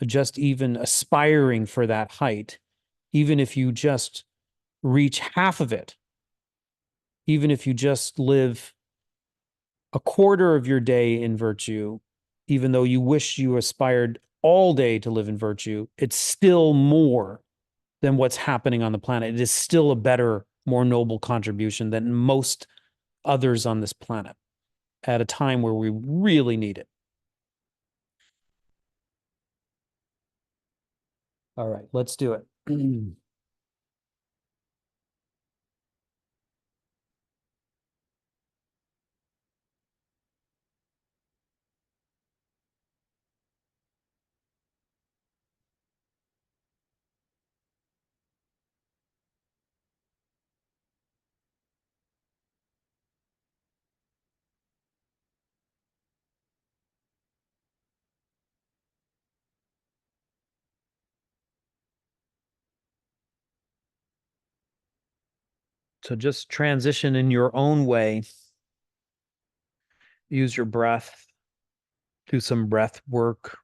just even aspiring for that height, even if you just reach half of it, even if you just live a quarter of your day in virtue, even though you wish you aspired all day to live in virtue, it's still more than what's happening on the planet. It is still a better, more noble contribution than most others on this planet at a time where we really need it. All right, let's do it. So just transition in your own way. Use your breath, do some breath work.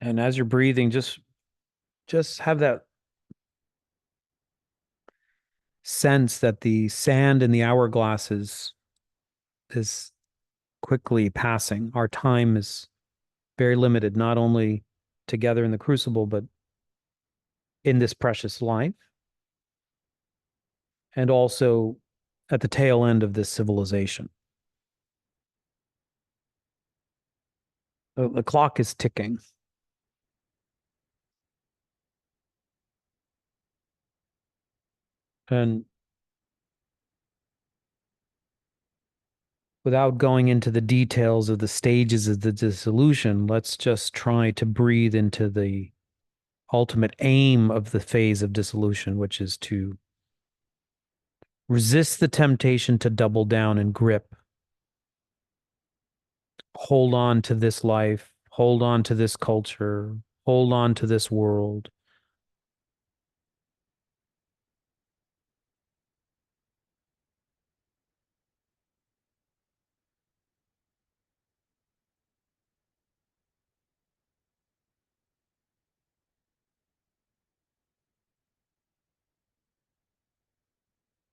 And as you're breathing, just have that sense that the sand in the hourglass is quickly passing. Our time is very limited, not only together in the crucible, but in this precious life, and also at the tail end of this civilization. The clock is ticking. And without going into the details of the stages of the dissolution, let's just try to breathe into the ultimate aim of the phase of dissolution, which is to resist the temptation to double down and grip. Hold on to this life, hold on to this culture, hold on to this world.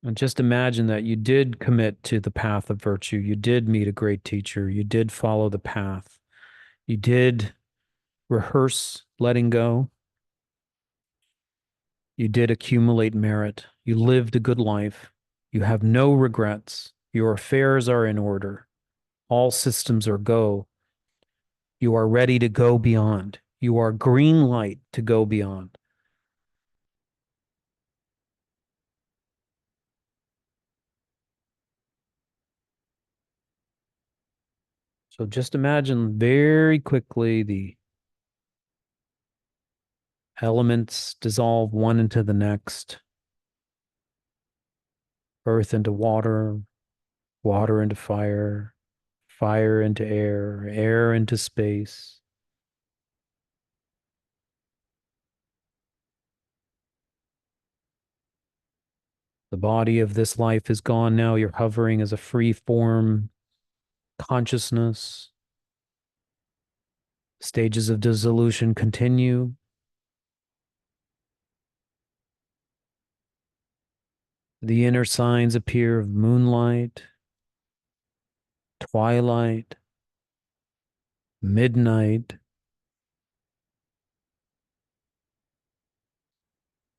And just imagine that you did commit to the path of virtue. You did meet a great teacher. You did follow the path. You did rehearse letting go. You did accumulate merit. You lived a good life. You have no regrets. Your affairs are in order. All systems are go. You are ready to go beyond. You are green light to go beyond. So just imagine very quickly the elements dissolve one into the next, earth into water, water into fire, fire into air, air into space. The body of this life is gone now. You're hovering as a free form consciousness. Stages of dissolution continue. The inner signs appear of moonlight, twilight, midnight,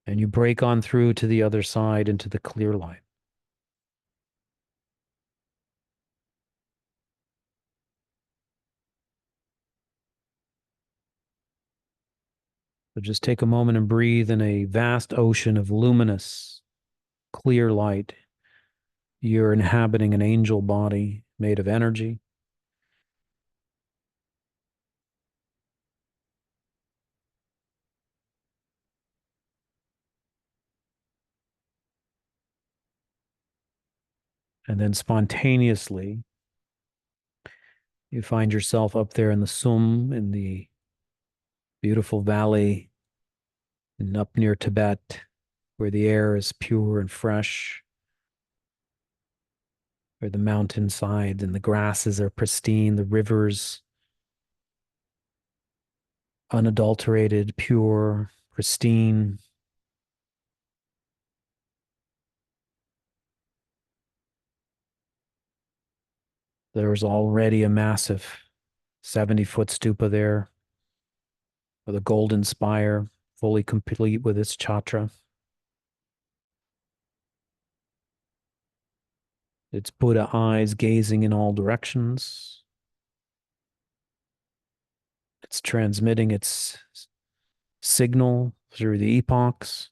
and you break on through to the other side into the clear light. So just take a moment and breathe in a vast ocean of luminous, clear light. You're inhabiting an angel body made of energy. And then spontaneously, you find yourself up there in the Sum, in the beautiful valley, and up near Tibet, where the air is pure and fresh, where the mountainsides and the grasses are pristine, the rivers unadulterated, pure, pristine. There was already a massive 70-foot stupa there with a golden spire, fully complete with its chatra. Its Buddha eyes gazing in all directions. It's transmitting its signal through the epochs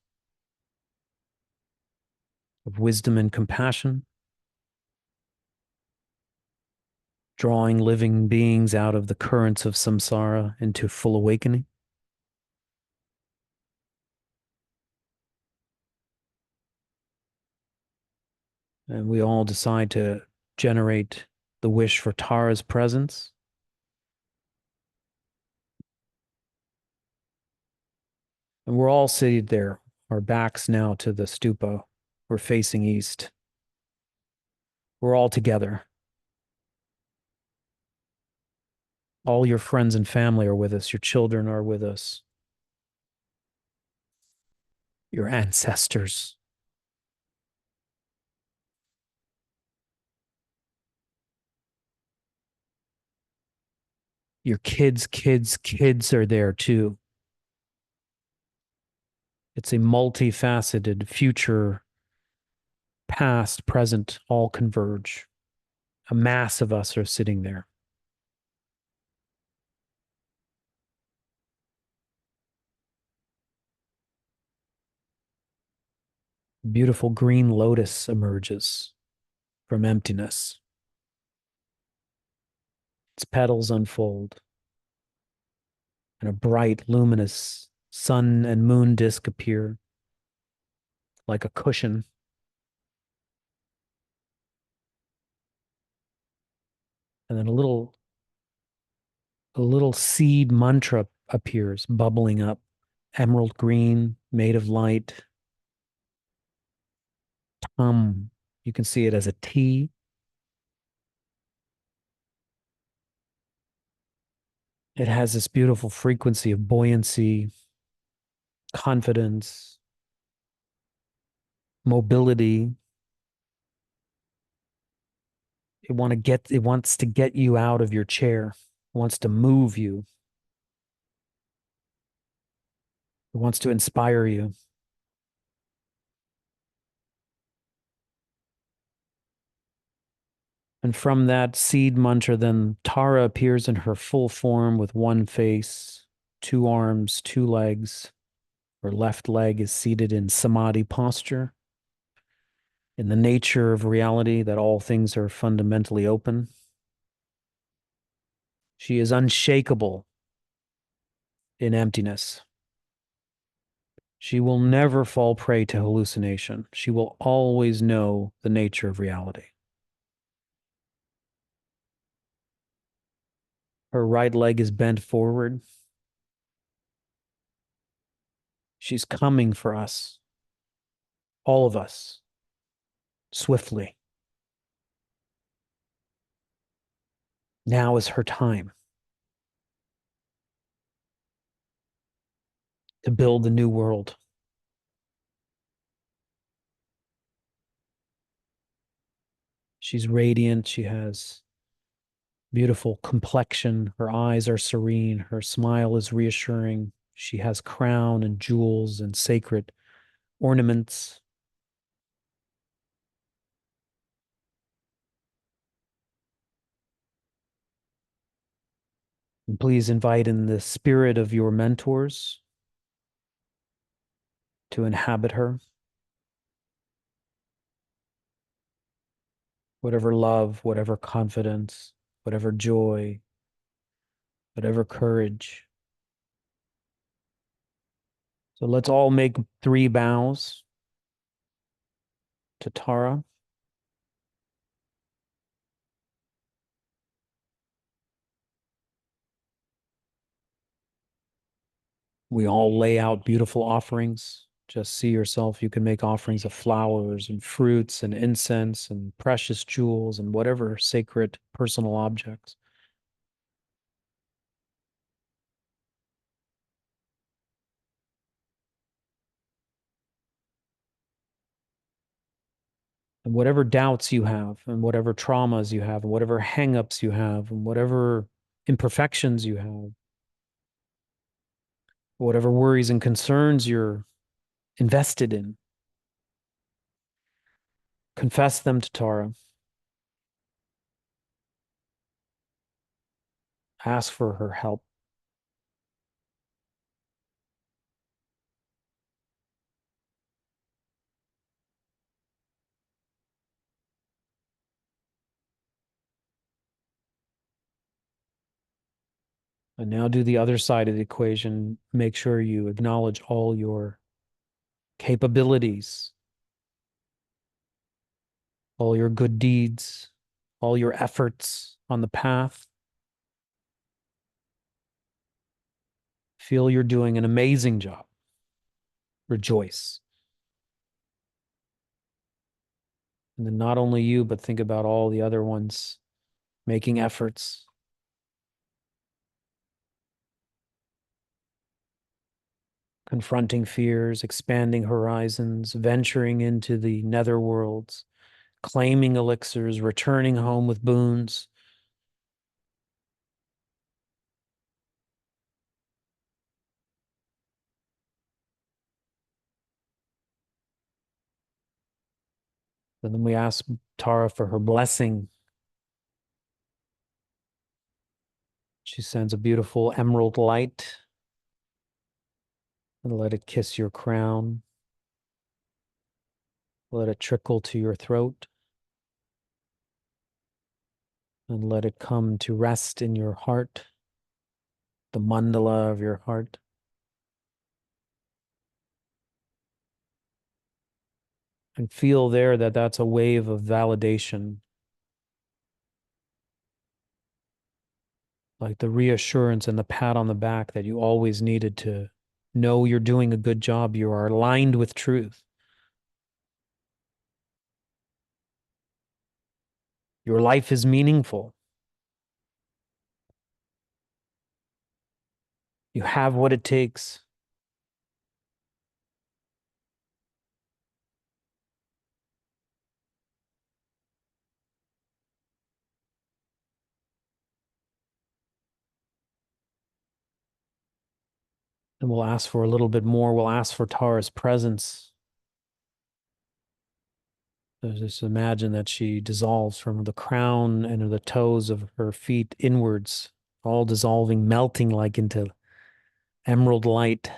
of wisdom and compassion, drawing living beings out of the currents of samsara into full awakening. And we all decide to generate the wish for Tara's presence. And we're all seated there, our backs now to the stupa. We're facing east. We're all together. All your friends and family are with us. Your children are with us. Your ancestors. Your kids are there too. It's a multifaceted future, past, present, all converge. A mass of us are sitting there. A beautiful green lotus emerges from emptiness. Its petals unfold, and a bright, luminous sun and moon disk appear like a cushion. And then a little seed mantra appears, bubbling up, emerald green, made of light. You can see it as a T. It has this beautiful frequency of buoyancy, confidence, mobility. It wants to get you out of your chair. It wants to move you. It wants to inspire you. And from that seed mantra, then Tara appears in her full form with one face, two arms, two legs. Her left leg is seated in samadhi posture, in the nature of reality that all things are fundamentally open. She is unshakable in emptiness. She will never fall prey to hallucination. She will always know the nature of reality. Her right leg is bent forward. She's coming for us, all of us, swiftly. Now is her time to build the new world. She's radiant. She has beautiful complexion. Her eyes are serene. Her smile is reassuring. She has crown and jewels and sacred ornaments. And please invite in the spirit of your mentors to inhabit her. Whatever love, whatever confidence, whatever joy, whatever courage. So let's all make 3 bows to Tara. We all lay out beautiful offerings. Just see yourself. You can make offerings of flowers and fruits and incense and precious jewels and whatever sacred personal objects. And whatever doubts you have, and whatever traumas you have, and whatever hangups you have, and whatever imperfections you have, whatever worries and concerns you're invested in, confess them to Tara. Ask for her help. And now do the other side of the equation. Make sure you acknowledge all your capabilities, all your good deeds, all your efforts on the path. Feel you're doing an amazing job. Rejoice. And then not only you, but think about all the other ones making efforts. Confronting fears, expanding horizons, venturing into the nether worlds, claiming elixirs, returning home with boons. And then we ask Tara for her blessing. She sends a beautiful emerald light and let it kiss your crown. Let it trickle to your throat and let it come to rest in your heart, the mandala of your heart. And feel there that that's a wave of validation, like the reassurance and the pat on the back that you always needed to know you're doing a good job. You are aligned with truth. Your life is meaningful. You have what it takes. And we'll ask for a little bit more. We'll ask for Tara's presence. So just imagine that she dissolves from the crown and the toes of her feet inwards, all dissolving, melting like into emerald light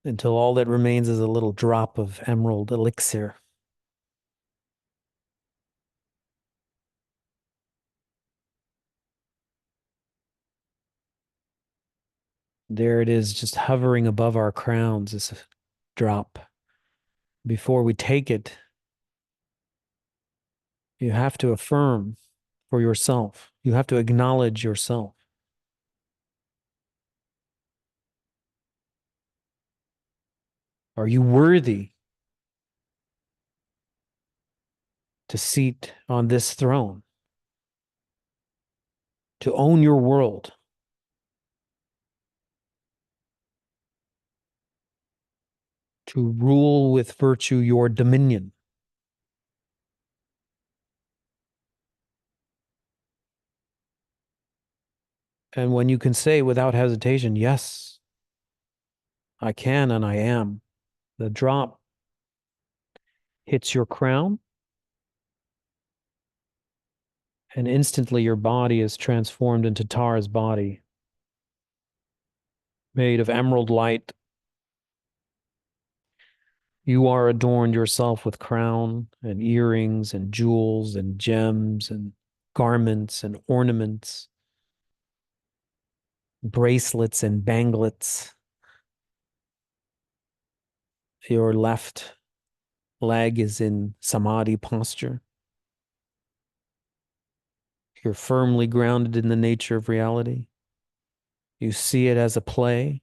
until all that remains is a little drop of emerald elixir. There it is, just hovering above our crowns, this drop. Before we take it, you have to affirm for yourself. You have to acknowledge yourself. Are you worthy to seat on this throne, to own your world, to rule with virtue your dominion? And when you can say without hesitation, yes, I can and I am, the drop hits your crown, and instantly your body is transformed into Tara's body, made of emerald light. You are adorned yourself with crown and earrings and jewels and gems and garments and ornaments, bracelets and banglets. Your left leg is in samadhi posture. You're firmly grounded in the nature of reality. You see it as a play.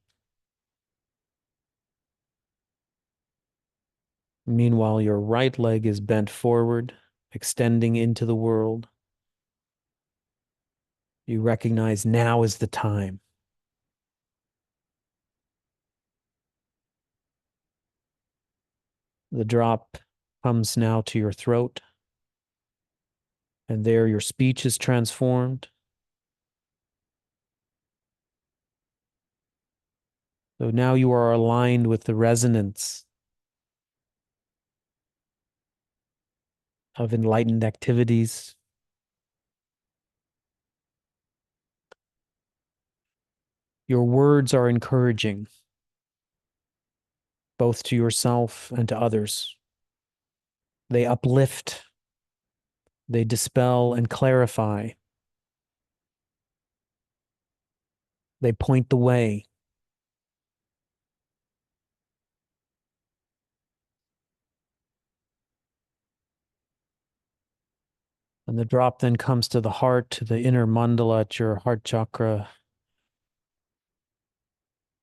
Meanwhile, your right leg is bent forward, extending into the world. You recognize now is the time. The drop comes now to your throat, and there your speech is transformed. So now you are aligned with the resonance of enlightened activities. Your words are encouraging, both to yourself and to others. They uplift, they dispel and clarify. They point the way. And the drop then comes to the heart, to the inner mandala at your heart chakra,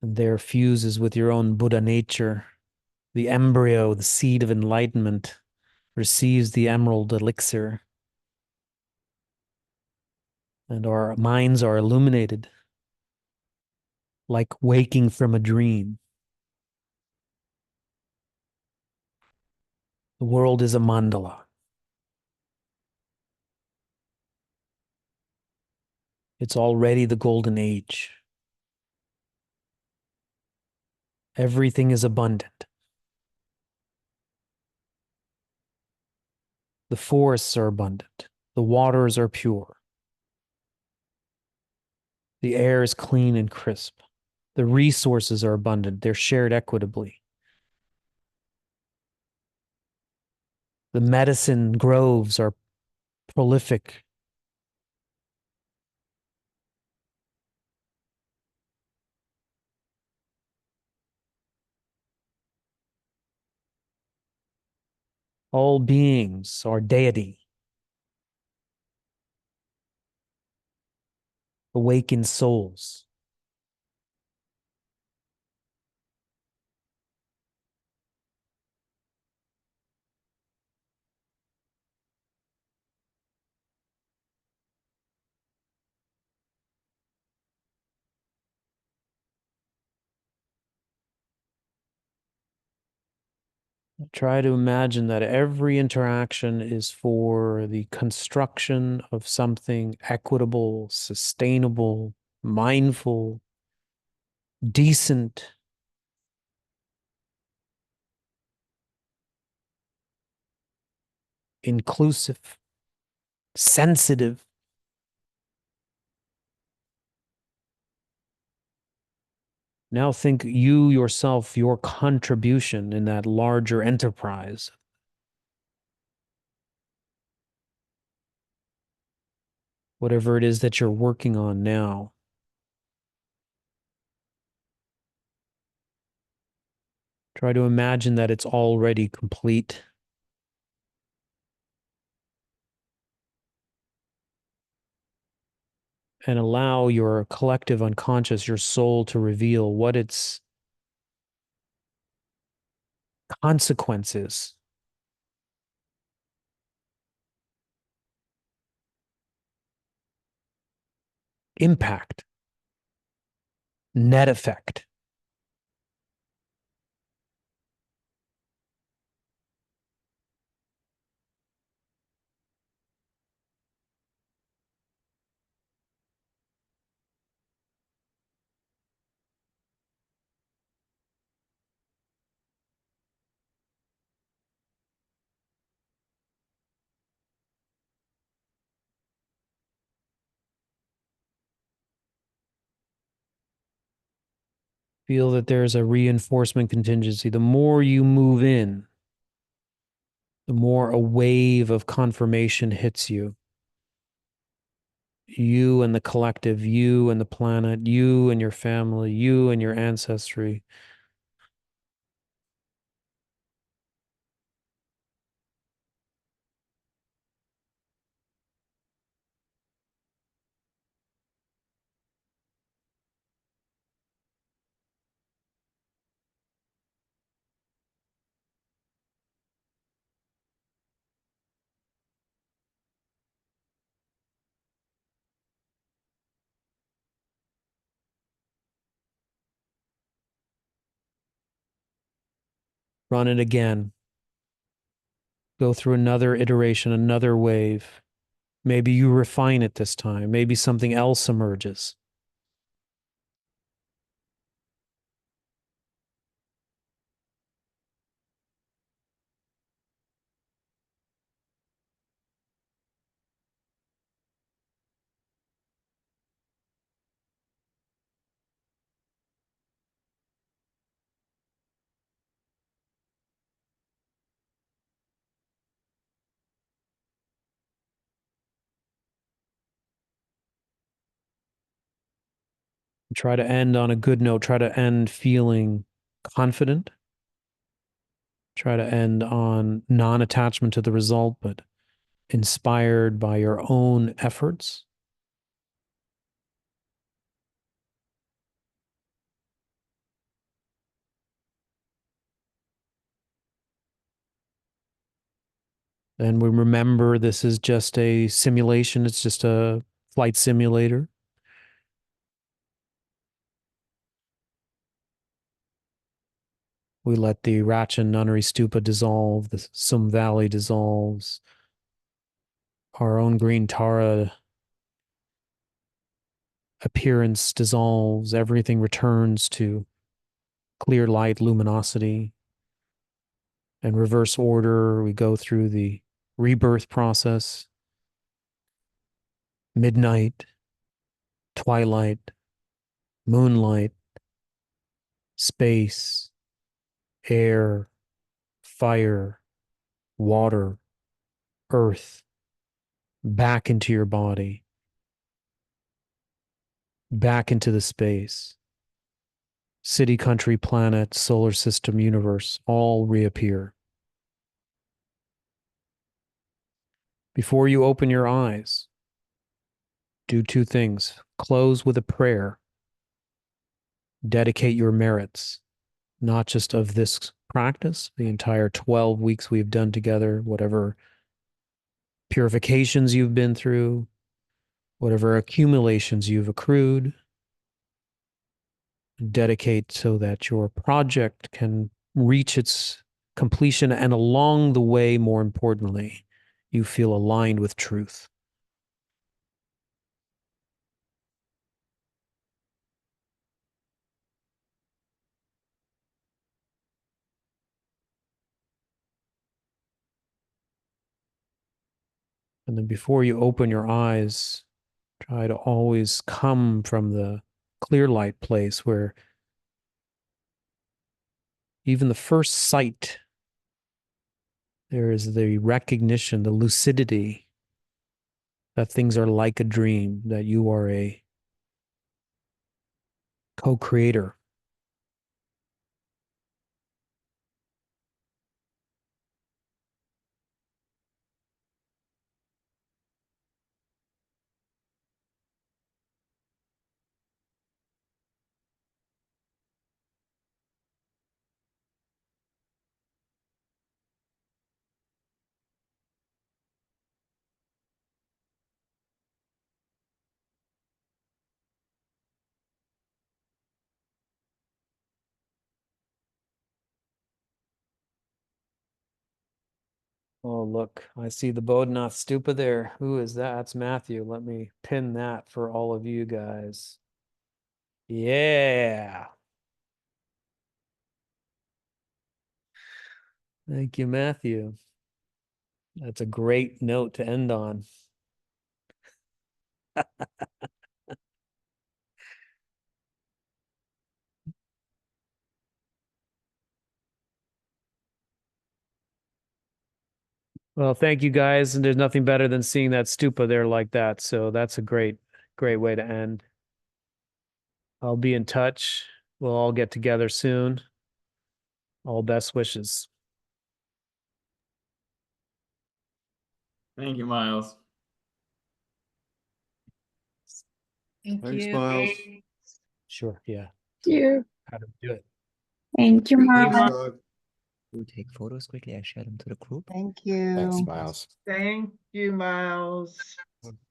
and there fuses with your own Buddha nature. The embryo, the seed of enlightenment, receives the emerald elixir, and our minds are illuminated like waking from a dream. The world is a mandala. It's already the golden age. Everything is abundant. The forests are abundant. The waters are pure. The air is clean and crisp. The resources are abundant. They're shared equitably. The medicine groves are prolific. All beings are deity. Awakened souls. Try to imagine that every interaction is for the construction of something equitable, sustainable, mindful, decent, inclusive, sensitive. Now think you yourself, your contribution in that larger enterprise. Whatever it is that you're working on now. Try to imagine that it's already complete and allow your collective unconscious, your soul, to reveal what its consequences, impact, net effect. Feel that there's a reinforcement contingency. The more you move in, the more a wave of confirmation hits you. You and the collective, you and the planet, you and your family, you and your ancestry. Run it again. Go through another iteration, another wave. Maybe you refine it this time. Maybe something else emerges. Try to end on a good note. Try to end feeling confident. Try to end on non-attachment to the result, but inspired by your own efforts. And we remember this is just a simulation. It's just a flight simulator. We let the Ratchan Nunnery Stupa dissolve, the Sum Valley dissolves, our own green Tara appearance dissolves, everything returns to clear light, luminosity, and reverse order. We go through the rebirth process, midnight, twilight, moonlight, space, air, fire, water, earth, back into your body, back into the space. City, country, planet, solar system, universe, all reappear. Before you open your eyes, do two things. Close with a prayer. Dedicate your merits, not just of this practice, the entire 12 weeks we've done together, whatever purifications you've been through, whatever accumulations you've accrued. Dedicate so that your project can reach its completion, and along the way, more importantly, you feel aligned with truth. And then before you open your eyes, try to always come from the clear light place where even the first sight, there is the recognition, the lucidity that things are like a dream, that you are a co-creator. Oh, look, I see the Bodhnath stupa there. Who is that? That's Matthew. Let me pin that for all of you guys. Yeah. Thank you, Matthew. That's a great note to end on. Well, thank you guys. And there's nothing better than seeing that stupa there like that. So that's a great way to end. I'll be in touch. We'll all get together soon. All best wishes. Thank you, Miles. Thank Thanks, you. Miles. Sure. Yeah. Thank you. How to do it. Thank you, Thanks, Mom. Doug. We'll take photos quickly and share them to the group. Thank you. Thanks, Miles. Thank you, Miles.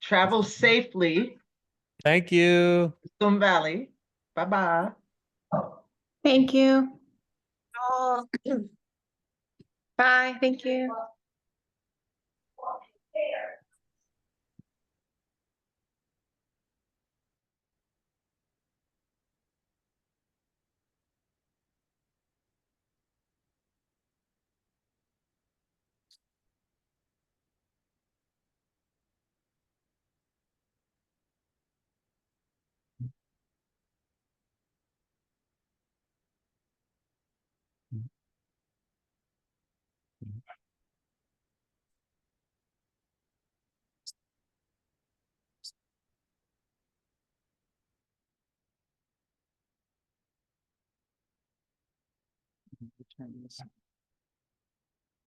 Travel safely, Thank you. Sun Valley. Bye-bye. Thank you. Oh. Bye. Thank you. Return this.